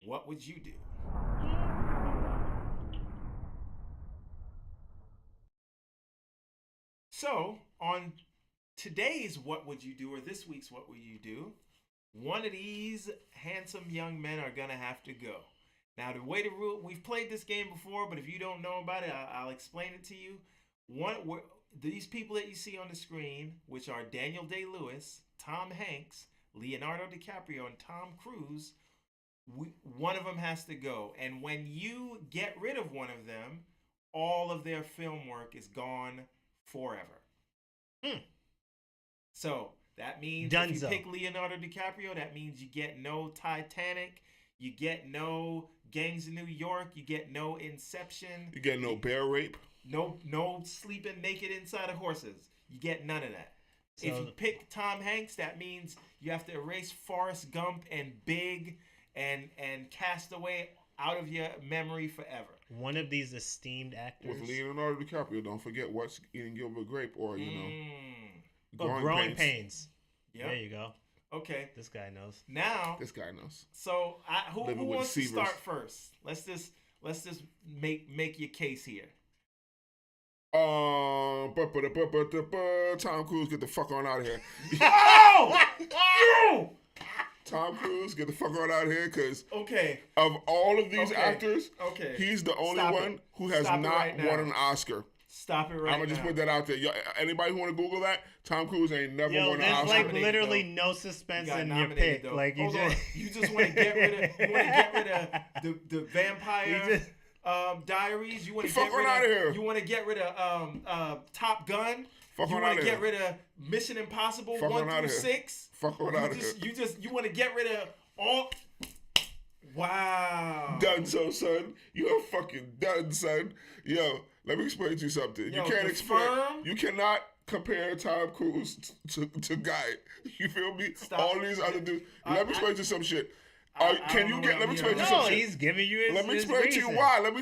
what would you do? So, on today's What Would You Do, or this week's What Would You Do, one of these handsome young men are going to have to go. Now, the way the rule, we've played this game before, but if you don't know about it, I'll explain it to you. These people that you see on the screen, which are Daniel Day-Lewis, Tom Hanks, Leonardo DiCaprio, and Tom Cruise, one of them has to go. And when you get rid of one of them, all of their film work is gone forever. So that means if you pick Leonardo DiCaprio, that means you get no Titanic, you get no Gangs of New York, you get no Inception, you get no bear rape, no sleeping naked inside of horses. You get none of that. So if you pick Tom Hanks, that means you have to erase Forrest Gump and Big and Castaway out of your memory forever. One of these esteemed actors. With Leonardo DiCaprio, don't forget What's Eating Gilbert Grape, or Growing Pains. Yep. There you go. Okay. This guy knows. Now, This guy knows. so who Living with wants to Seavers. start first? Let's just make your case here. Tom Cruise, get the fuck on out of here. Oh! Tom Cruise, get the fuck on out of here, because Okay. of all of these Okay. actors, Okay. he's the only Stop one it. who has Stop it not right now. won an Oscar. Stop it right now. I'm gonna just put that out there. Yo, anybody who want to Google that, Tom Cruise ain't never Yo, won an there's Oscar. like Nominated, literally though. no suspense You got in your nominated, pick. though. Like Hold on. You just want to get rid of. You want to get rid of the vampire diaries. You want to Fuck get on rid outta here. of. You want to get rid of Top Gun. Fuck You on want outta to get here. rid of Mission Impossible Fuck 1 on outta through here. 6. Fuck on out of here. You want to get rid of all. Wow. Done so, son. You're fucking done, son. Yo, let me explain to you something. Yo, you can't the explain. firm- You cannot compare Tom Cruise to Guy. You feel me? Stop. All these other dudes. Let me explain to you some shit. I Can don't you know get? what Let me I'm explain to you hearing. no, some shit. he's giving you his Let me his explain to you reason. why. Let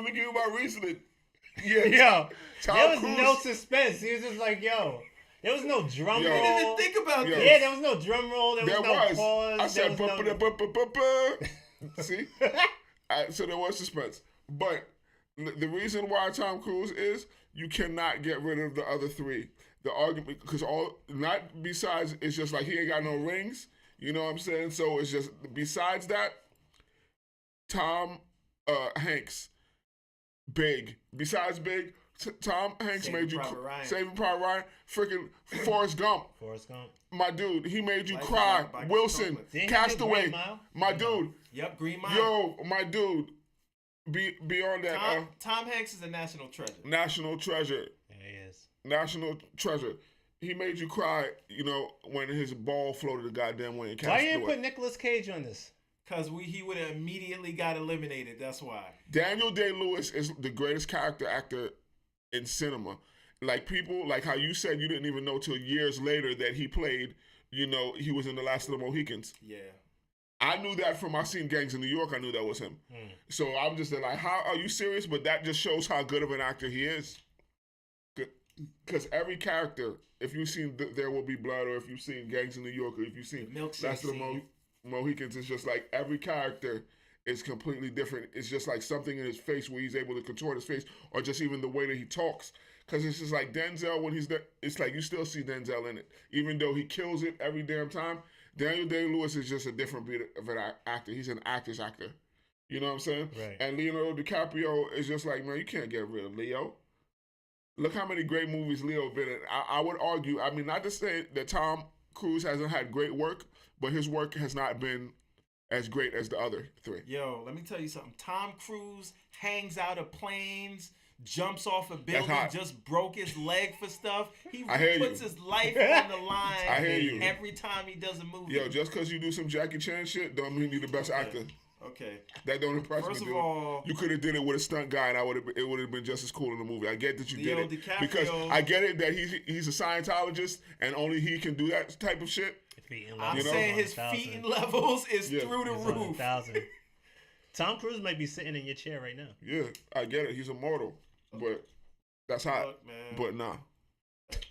me give you my reasoning. Yeah, Yo, Tom there was Cruise. no suspense. He was just like, yo. There was no drum Yo. I roll. didn't even think about Yo. this. Yeah, there was no drum roll. There was There no was. pause. I said, there was no... see? So there was suspense. But the reason why Tom Cruise is, you cannot get rid of the other three. The argument, because not besides, it's just like he ain't got no rings. You know what I'm saying? So it's just, besides that, Tom Hanks, Big. Besides Big, Tom Hanks Saving made you Private Ryan. Saving Private Ryan, freaking Forrest Gump. Forrest Gump. My dude, he made you Life is cry. like a box of Wilson, chocolates. Didn't he do Castaway. Green Mile? My Yeah. dude, Yep, Green Mile. yo, my dude. Beyond that, Tom Hanks is a national treasure. national treasure, Yeah, he is. national treasure. He made you cry, you know, when his ball floated the goddamn way in Why you Castaway. didn't put Nicolas Cage on this? Because he would have immediately got eliminated. That's why. Daniel Day-Lewis is the greatest character actor in cinema. Like people, like how you said you didn't even know till years later that he played, you know, he was in The Last of the Mohicans. Yeah. I knew that from I seen Gangs in New York. I knew that was him. So I'm just like, how are you serious? But that just shows how good of an actor he is. Because every character, if you've seen There Will Be Blood, or if you've seen Gangs in New York, or if you've seen Milkshake Last of the scene. Mohicans, it's just like every character is completely different. It's just like something in his face where he's able to contort his face, or just even the way that he talks. Because it's just like Denzel, when he's there, it's like you still see Denzel in it. Even though he kills it every damn time, Daniel Day-Lewis is just a different breed of an actor. He's an actor's actor. You know what I'm saying? Right. And Leonardo DiCaprio is just like, man, you can't get rid of Leo. Look how many great movies Leo been in. I would argue, I mean, not to say that Tom Cruise hasn't had great work, but his work has not been as great as the other three. Yo, let me tell you something. Tom Cruise hangs out of planes, jumps off a building, hot. just broke his leg for stuff. He I hear puts you. his life on the line I hear you. every time he does a movie. Yo, just because you do some Jackie Chan shit don't mean you're the best actor. Okay. That don't impress First me, of dude. all, You could have did it with a stunt guy, and it would have been just as cool in the movie. I get that you Leo did it DiCaprio- because I get it that he's a Scientologist and only he can do that type of shit. I'm You know? saying his feeding levels is Yeah. through the He's on roof. 1,000. Tom Cruise might be sitting in your chair right now. Yeah, I get it. He's immortal, but that's hot. Look, man, But nah.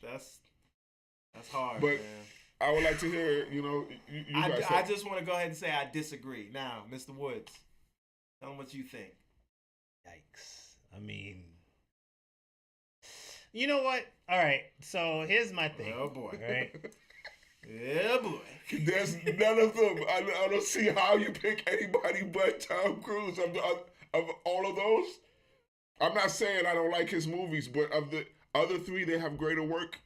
that's hard, But man. I would like to hear, you know, you guys I say. just want to go ahead and say I disagree. Now, Mr. Woods, tell him what you think. Yikes. I mean, you know what? All right. So here's my thing. Oh boy. Right? Yeah, boy. There's none of them. I don't see how you pick anybody but Tom Cruise of all of those. I'm not saying I don't like his movies, but of the other three, they have greater work.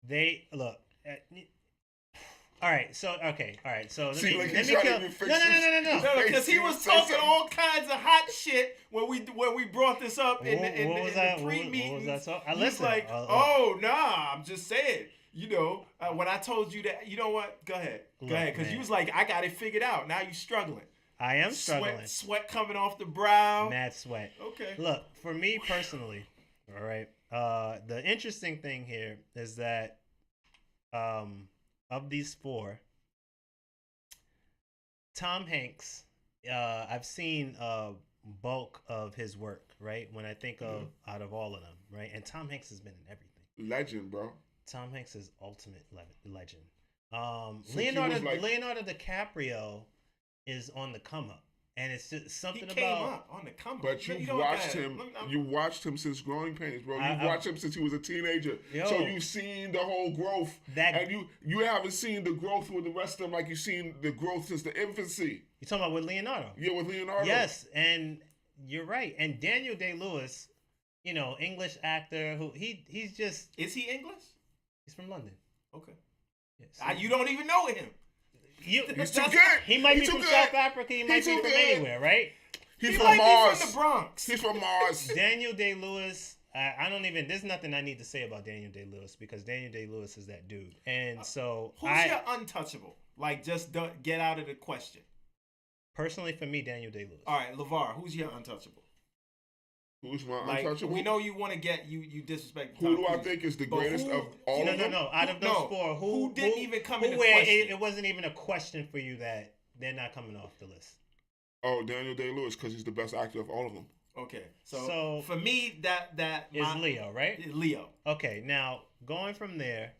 They look. All right. So okay. All right. So let See, me like, let he's me trying to kill. even fix No. No, because he was Say talking something. all kinds of hot shit when we brought this up in What was the that? pre-meeting. What was that song? I He's listened. like, oh nah, I'm just saying. You know, when I told you that, you know what? Go ahead, Look, because you man. was like, I got it figured out. Now you struggling. I am struggling. Sweat coming off the brow. Mad sweat. Okay. Look, for me personally, all right. The interesting thing here is that, of these four, Tom Hanks, I've seen bulk of his work, right? When I think of out of all of them, right? And Tom Hanks has been in everything. Legend, bro. Tom Hanks is ultimate legend. Leonardo DiCaprio is on the come up, and it's just something he came about up on the come up. But you've watched him. You watched him since Growing Pains, bro. You've watched him since he was a teenager. So you've seen the whole growth, and you haven't seen the growth with the rest of them like you've seen the growth since the infancy. You talking about with Leonardo? Yeah, with Leonardo. Yes, and you're right. And Daniel Day-Lewis, English actor who he's just. Is he English? He's from London. Okay. Yes. You don't even know him. He's too good. He might be from South Africa. He might be from anywhere, right? He's from Mars. Be from the Bronx. He's from Mars. Daniel Day-Lewis. I don't even. There's nothing I need to say about Daniel Day-Lewis because Daniel Day-Lewis is that dude. And so who's your untouchable? Like, just don't get out of the question. Personally, for me, Daniel Day-Lewis. All right, LeVar, who's your untouchable? Who's my untouchable? We know you want to get you disrespect. Who do I think is the greatest of all of them? No. Out of those four, who didn't even come into question? It wasn't even a question for you that they're not coming off the list. Oh, Daniel Day-Lewis, because he's the best actor of all of them. Okay, so for me, that is Leo, right? Leo. Okay, now going from there.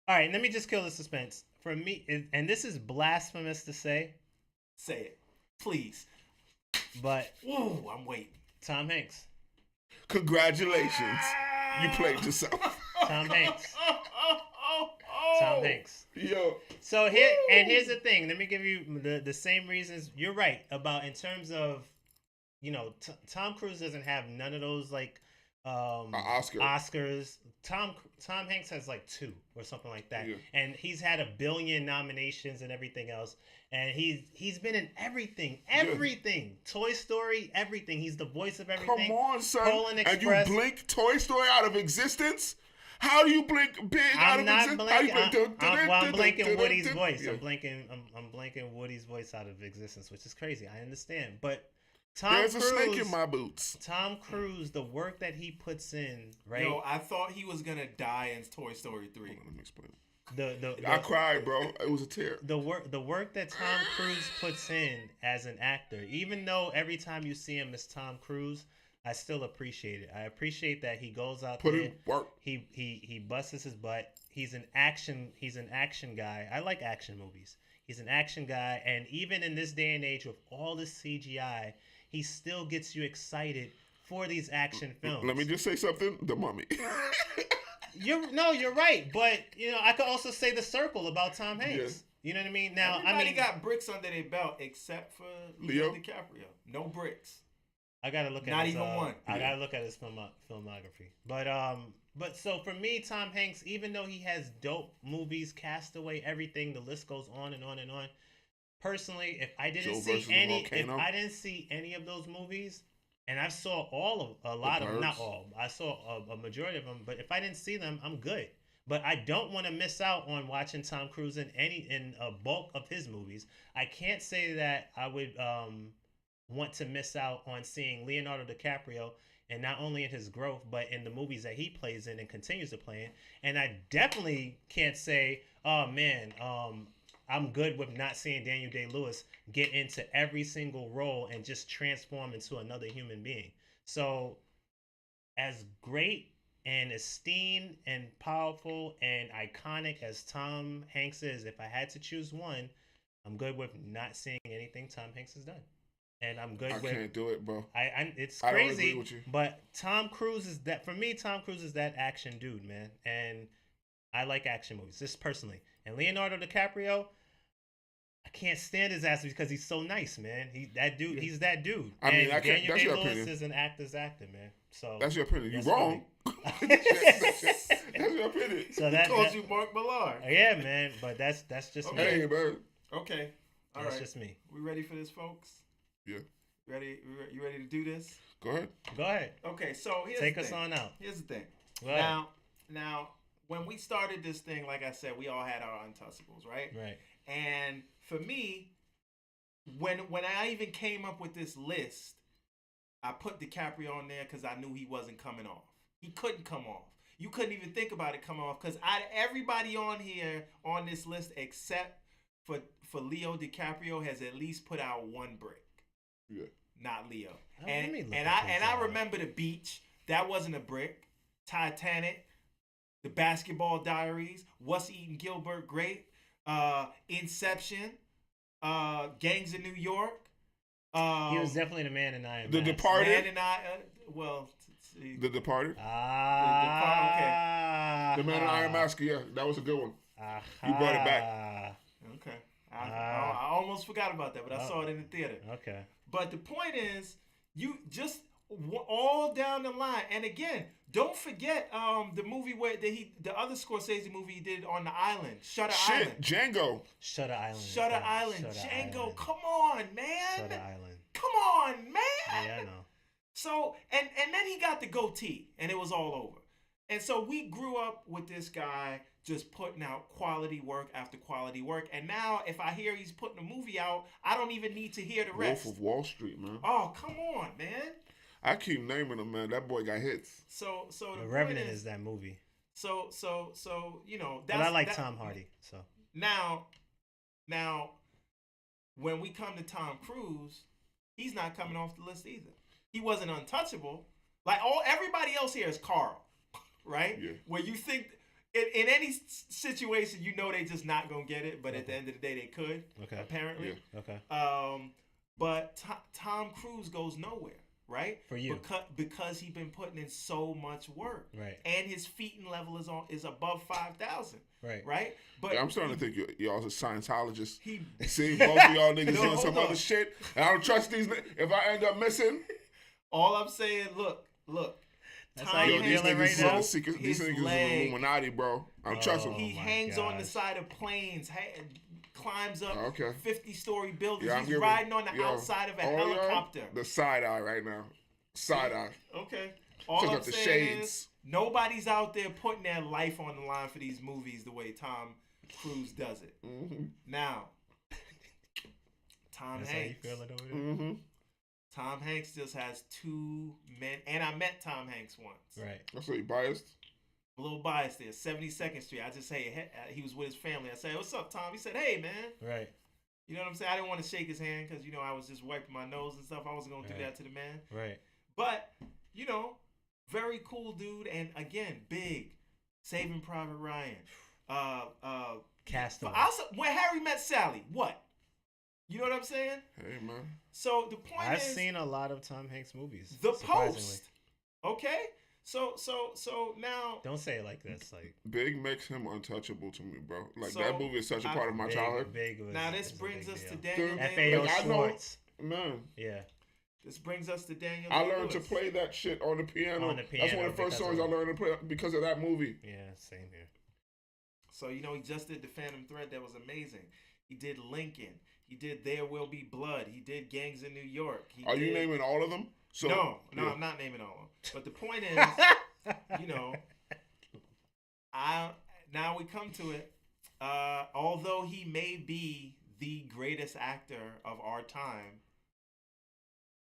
All right, let me just kill the suspense. For me, and this is blasphemous to say. Say it, please. But I'm waiting. Tom Hanks. Congratulations. You played yourself. Tom Hanks. Tom Hanks. Yo. So here's the thing. Let me give you the same reasons. You're right about in terms of, Tom Cruise doesn't have none of those like Oscars. Tom Hanks has like 2 or something like that, and he's had 1 billion nominations and everything else. And he's been in everything. Toy Story, everything. He's the voice of everything. Come on, son. Poland Express. And you blink Toy Story out of existence? How do you blink Big out of existence? I'm blinking Woody's voice. Yeah. I'm blinking Woody's voice out of existence, which is crazy. I understand, but there's a snake in my boots. Tom Cruise, the work that he puts in, right? Yo, I thought he was gonna die in Toy Story 3. Let me explain. I cried, bro. It was a tear. The work that Tom Cruise puts in as an actor, even though every time you see him as Tom Cruise, I still appreciate it. I appreciate that he goes out there. Put in work. He busts his butt. He's an action guy. I like action movies. He's an action guy, and even in this day and age with all this CGI, he still gets you excited for these action films. Let me just say something. The Mummy. You're right, but I could also say The Circle about Tom Hanks. Yeah. You know what I mean? Now, everybody got bricks under their belt except for Leo DiCaprio. No bricks. I gotta look at not even one. I gotta look at his filmography. But so for me, Tom Hanks, even though he has dope movies, Castaway, everything, the list goes on and on and on. Personally, if I didn't see any of those movies. And I saw a lot of them, not all. I saw a majority of them. But if I didn't see them, I'm good. But I don't want to miss out on watching Tom Cruise in a bulk of his movies. I can't say that I would want to miss out on seeing Leonardo DiCaprio, and not only in his growth, but in the movies that he plays in and continues to play in. And I definitely can't say, oh man, I'm good with not seeing Daniel Day-Lewis get into every single role and just transform into another human being. So as great and esteemed and powerful and iconic as Tom Hanks is, if I had to choose one, I'm good with not seeing anything Tom Hanks has done. And I'm good with... I can't do it, bro. It's crazy, I don't agree with you. But Tom Cruise is that... For me, Tom Cruise is that action dude, man. And I like action movies, just personally. And Leonardo DiCaprio... I can't stand his ass because he's so nice, man. He's that dude. I mean, Daniel Day-Lewis opinion. Is an actor, man. So that's your opinion. You're wrong. That's your opinion. So that calls you Mark Millar. Yeah, man. But that's just me. Hey, man. Okay. All right. That's just me. We ready for this, folks? Yeah. Ready? You ready to do this? Go ahead. Okay. So take us on out. Here's the thing. Now, when we started this thing, like I said, we all had our untouchables, right? Right. And for me, when I even came up with this list, I put DiCaprio on there because I knew he wasn't coming off. He couldn't come off. You couldn't even think about it coming off because everybody on here on this list except for Leo DiCaprio has at least put out one brick. Yeah. Not Leo. And I remember The Beach. That wasn't a brick. Titanic. The Basketball Diaries, What's Eating Gilbert Grape, Inception, Gangs of New York. He was definitely the man in Iron The Mask. Departed. Man and I, well, see. The Departed. Okay. The Man in Iron Mask. Yeah, that was a good one. You brought it back. Okay. I almost forgot about that, but I saw it in the theater. Okay. But the point is, you just all down the line, and again, don't forget the movie where the other Scorsese movie he did on the island, Shutter Island. Django. Shutter Island. Shutter Island. Django. Come on, man. Shutter Island. Come on, man. Yeah, I know. So and then he got the goatee, and it was all over. And so we grew up with this guy just putting out quality work after quality work. And now if I hear he's putting a movie out, I don't even need to hear the rest. Wolf of Wall Street, man. Oh, come on, man. I keep naming him, man. That boy got hits. So The Revenant is that movie. So you know, But I like Tom Hardy. So now when we come to Tom Cruise, he's not coming off the list either. He wasn't untouchable. Like everybody else here is Carl, right? Yeah. Where you think in any situation, you know they just not gonna get it, but at the end of the day, they could. Okay. Apparently. Yeah. okay. But Tom Cruise goes nowhere, right? For you. Because he's been putting in so much work, Right. And his feeding level is above 5,000, Right. right? But Yeah, I'm starting to think y'all's a Scientologist. He See, both of y'all niggas No, doing some hold on. other shit, and I don't trust these. If I end up missing, all I'm saying, look. That's Tom how you yo, these feeling niggas right is now? on the secret. These His niggas is leg. Illuminati, bro. I don't trust Oh, them. He my hangs on the gosh. side of planes, climbs up Okay. 50-story buildings. Yeah, I'm He's giving- riding on the yo, outside of a all y'all, helicopter. The side eye right now. Side eye. Okay. All Took I'm up the saying shades. is nobody's out there putting their life on the line for these movies the way Tom Cruise does it. Mm-hmm. Now, Tom That's how you Hanks. feeling over there? Mm-hmm. Tom Hanks just has 2 men, and I met Tom Hanks once. Right. That's what you biased. A little biased there, 72nd Street. I just he was with his family. I said, "What's up, Tom?" He said, "Hey, man." Right. You know what I'm saying? I didn't want to shake his hand because I was just wiping my nose and stuff. I wasn't gonna do Right. that to the man. Right. But very cool dude, and again, big. Saving Private Ryan. Castaway. When Harry Met Sally, what? You know what I'm saying? Hey, man. So the point I've is, seen a lot of Tom Hanks movies. The surprisingly. Post. Okay, so now. Don't say it like this. Like Big makes him untouchable to me, bro. Like, So, that movie is such a part of my childhood. Big was, Now this is a brings big us to deal. Daniel Dude, Day-Lewis. FAO Like, I know- Schwartz. Man, Yeah. This brings us to Daniel. I learned to Day-Lewis. play that shit on the piano. On the That's one piano of the first because songs I of- learned to play because of that movie. Yeah. Same here. So he just did the Phantom Thread. That was amazing. He did Lincoln. He did There Will Be Blood. He did Gangs in New York. Are you naming all of them? So, No, yeah. I'm not naming all of them. But the point is, now we come to it. Although he may be the greatest actor of our time,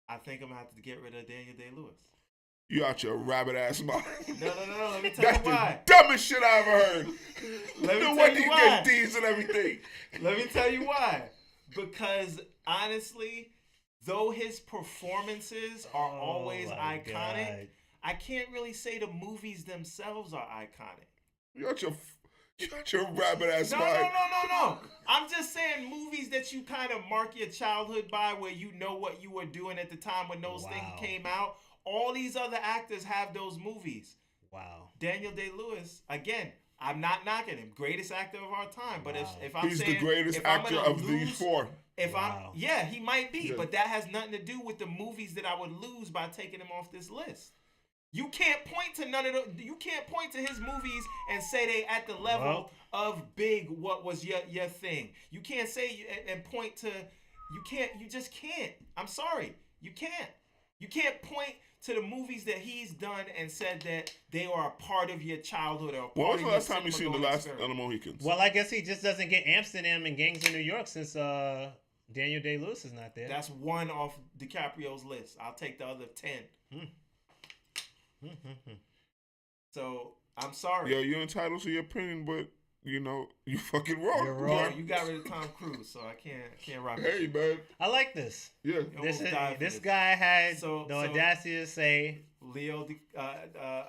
I think I'm gonna have to get rid of Daniel Day-Lewis. You out your rabbit ass mind. No. Let me tell That's you the why. dumbest shit I ever heard. Let me No tell wonder you you why. get D's and everything. Let me tell you why. Because honestly, though his performances are always my iconic, God. I can't really say the movies themselves are iconic. You out your rabbit ass No. mind. I'm just saying movies that you kind of mark your childhood by, where you know what you were doing at the time when those things Wow. came out. All these other actors have those movies. Wow. Daniel Day-Lewis, again, I'm not knocking him, greatest actor of our time. But Wow. if I'm He's saying the greatest if I'm actor gonna of these lose- four. Wow. he might be, Yeah. but that has nothing to do with the movies that I would lose by taking him off this list. You can't point to you can't point to his movies and say they at the level of Big. What was your thing? You can't say and point to. You just can't. I'm sorry. You can't. You can't point to the movies that he's done and said that they are a part of your childhood or a part When was of the your last time you seen the cinema-going last of experience. the Mohicans? Well, I guess he just doesn't get Amsterdam and Gangs in New York since Daniel Day-Lewis is not there. That's one off DiCaprio's list. I'll take the other 10. So I'm sorry. Yo, you're entitled to your opinion, but you fucking wrong. You're wrong. You got rid of Tom Cruise, so I can't rock with Hey, you. man. I like this. Yeah. You almost died for This guy had So- the so- audacity to say Daniel Leo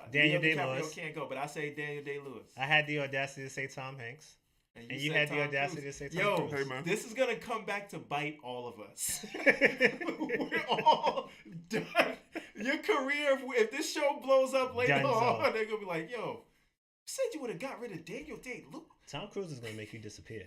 DiCaprio Day-Lewis. can't go, but I say Daniel Day-Lewis. I had the audacity to say Tom Hanks. And you had the audacity to say Tom Cruise. Hey, man. This is going to come back to bite all of us. We're all done. Your career, if this show blows up later on, they're going to be like, yo, you said you would have got rid of Daniel Day-Lewis. Tom Cruise is going to make you disappear.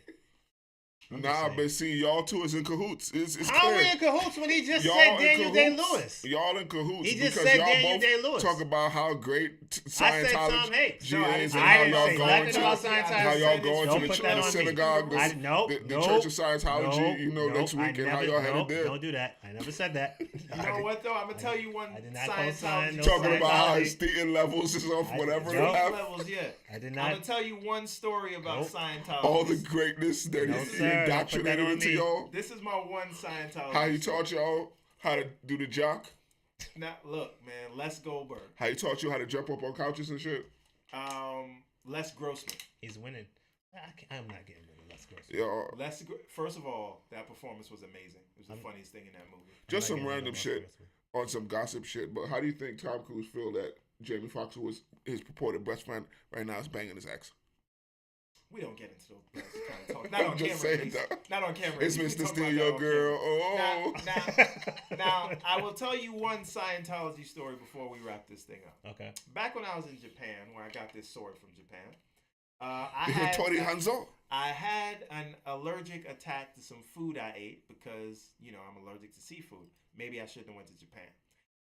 Nah, but see, y'all two is in cahoots. It's How clear. are we in cahoots when he just Y'all said in Daniel cahoots. Day-Lewis? Y'all in cahoots. He just because said y'all Daniel both Day-Lewis. talk about how great I said Tom Scientology Hanks. is No, I and didn't how say y'all nothing going about to Scientology. how y'all going Don't to put the that on me. synagogue, the Church of Scientology, next week, and how y'all headed there. Don't do that. I never said that. You know what, though? I'm going to tell you one I did not co-sign Scientology. no Talking about how Scientology. his thetan levels is off whatever they have. levels, yeah. I did I'm not. going to tell you one story about Nope. Scientology. All the greatness that No, he sir. Don't put that indoctrinated on into me. y'all. This is my one Scientology. How he story. taught y'all how to do the jock. Now, look, man, Les Goldberg. How he taught you how to jump up on couches and shit. Les Grossman. He's winning. I'm not getting rid of Les Grossman. Yeah, First of all, that performance was amazing. It was the funniest thing in that movie. just I'm some not getting random rid of Les shit Grossman. on some gossip shit. But how do you think Tom Cruise feel that Jamie Foxx, was his purported best friend, right now is banging his ex? We don't get into those kind of talk. Not on just camera. saying, At least. though. Not on camera. It's We Mr. talk Steal about Your that on Girl. camera. Oh. Now, I will tell you one Scientology story before we wrap this thing up. Okay. Back when I was in Japan, where I got this sword from Japan, Tori Hanzo. I had an allergic attack to some food I ate because, I'm allergic to seafood. Maybe I shouldn't have went to Japan.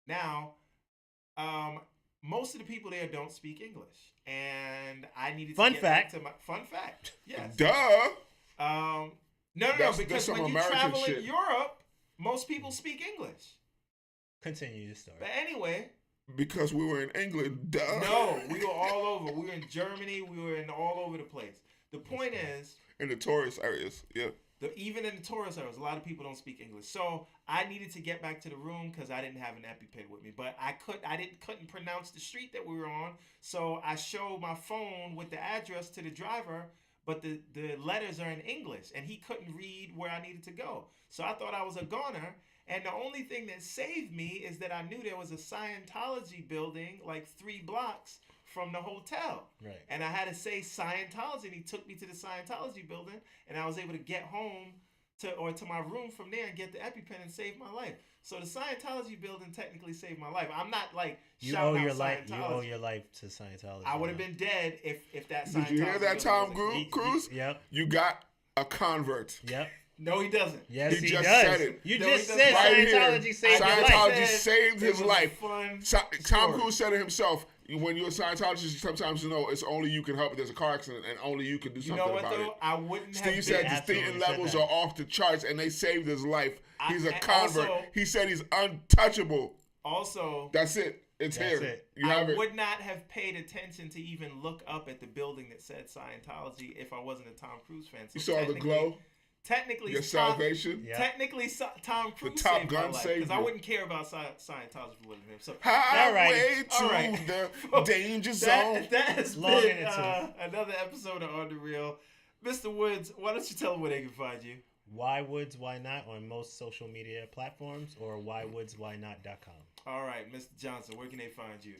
Now, most of the people there don't speak English, and I needed to get back to my fun fact. Yes. Duh. No, That's because some when you American travel shit. in Europe, most people speak English. Continue your story. But anyway, Because we were in England. Duh. no, we were all over. We were in Germany. We were in all over the place. The point is, In the tourist areas. Yeah. even in the tourist areas, a lot of people don't speak English. So I needed to get back to the room because I didn't have an EpiPen with me. But I couldn't pronounce the street that we were on. So I showed my phone with the address to the driver, but the letters are in English, and he couldn't read where I needed to go. So I thought I was a goner. And the only thing that saved me is that I knew there was a Scientology building like 3 blocks from the hotel. Right. And I had to say Scientology, and he took me to the Scientology building, and I was able to get home to my room from there and get the EpiPen and save my life. So the Scientology building technically saved my life. I'm not like shouting out Scientology. You owe your life to Scientology. I would have been dead if that Scientology Did you hear that, building Tom wasn't- Cruise? Yep. You got a convert. Yep. No, he doesn't. Yes, He he just does. said it. You No, just he said doesn't. Right Scientology here. saved your life. Scientology said saved it his was a life. fun Tom story. Cruise said it himself. When you're a Scientologist, sometimes it's only you can help if there's a car accident, and only you can do You something know what, about though? it. I wouldn't have Steve said been... his Absolutely thetan said levels that. are off the charts, and they saved his life. He's a and convert. also- He said he's untouchable. Also, That's it. It's That's here. it. You I have it. would not have paid attention to even look up at the building that said Scientology if I wasn't a Tom Cruise fan. So You saw the glow. Technically, Your Tom, salvation. Yeah. technically, Tom Cruise Top saved Gun my life saved because I you. wouldn't care about Scientology for living him. So Highway All to right. the danger zone. that has Long been in it, another episode of On the Real. Mr. Woods, why don't you tell them where they can find you? Why Woods, Why Not on most social media platforms or whywoodswhynot.com. All right, Mr. Johnson, where can they find you?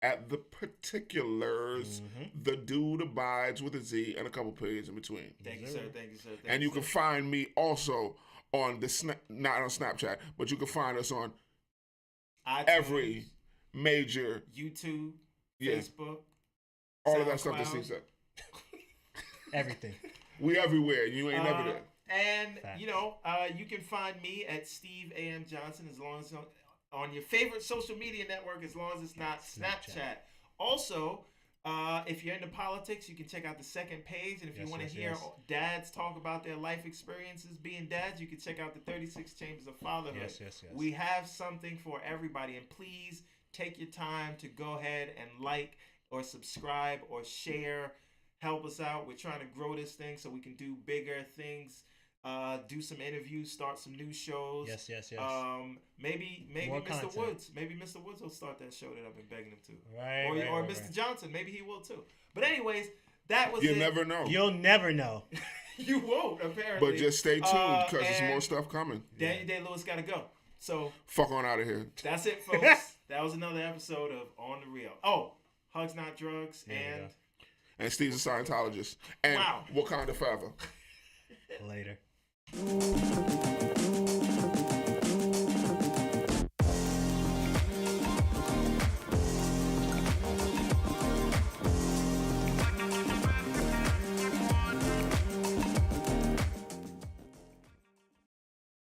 At the particulars, the dude abides with a Z and a couple periods in between. Thank you, sir. Thank you, sir. Thank And you can sir. find me also on not on Snapchat, but you can find us on iTunes, every major, YouTube, Yeah. Facebook, all of that stuff that SoundCloud. Steve said. Everything. We everywhere. You ain't never there. And Facts. you can find me at Steve A.M. Johnson as long as on your favorite social media network, as long as it's not Snapchat. Also, if you're into politics, you can check out the second page. And if you Yes, want to yes, hear yes. dads talk about their life experiences being dads, you can check out the 36 Chambers of Fatherhood. Yes, yes, yes. We have something for everybody. And please take your time to go ahead and like or subscribe or share. Help us out. We're trying to grow this thing so we can do bigger things. Do some interviews, start some new shows. Yes, yes, yes. Maybe More Mr. content. Woods. Maybe Mr. Woods will start that show that I've been begging him to. Right, Or right, Mr. right. Johnson. Maybe he will too. But anyways, that was You it. never know. You'll never know. You won't, apparently. But just stay tuned because there's and more stuff coming. Daniel Day-Lewis got to go. So fuck on out of here. that's it, folks. That was another episode of On the Real. Oh, Hugs Not Drugs And Steve's a Scientologist. And Wakanda Forever. Later.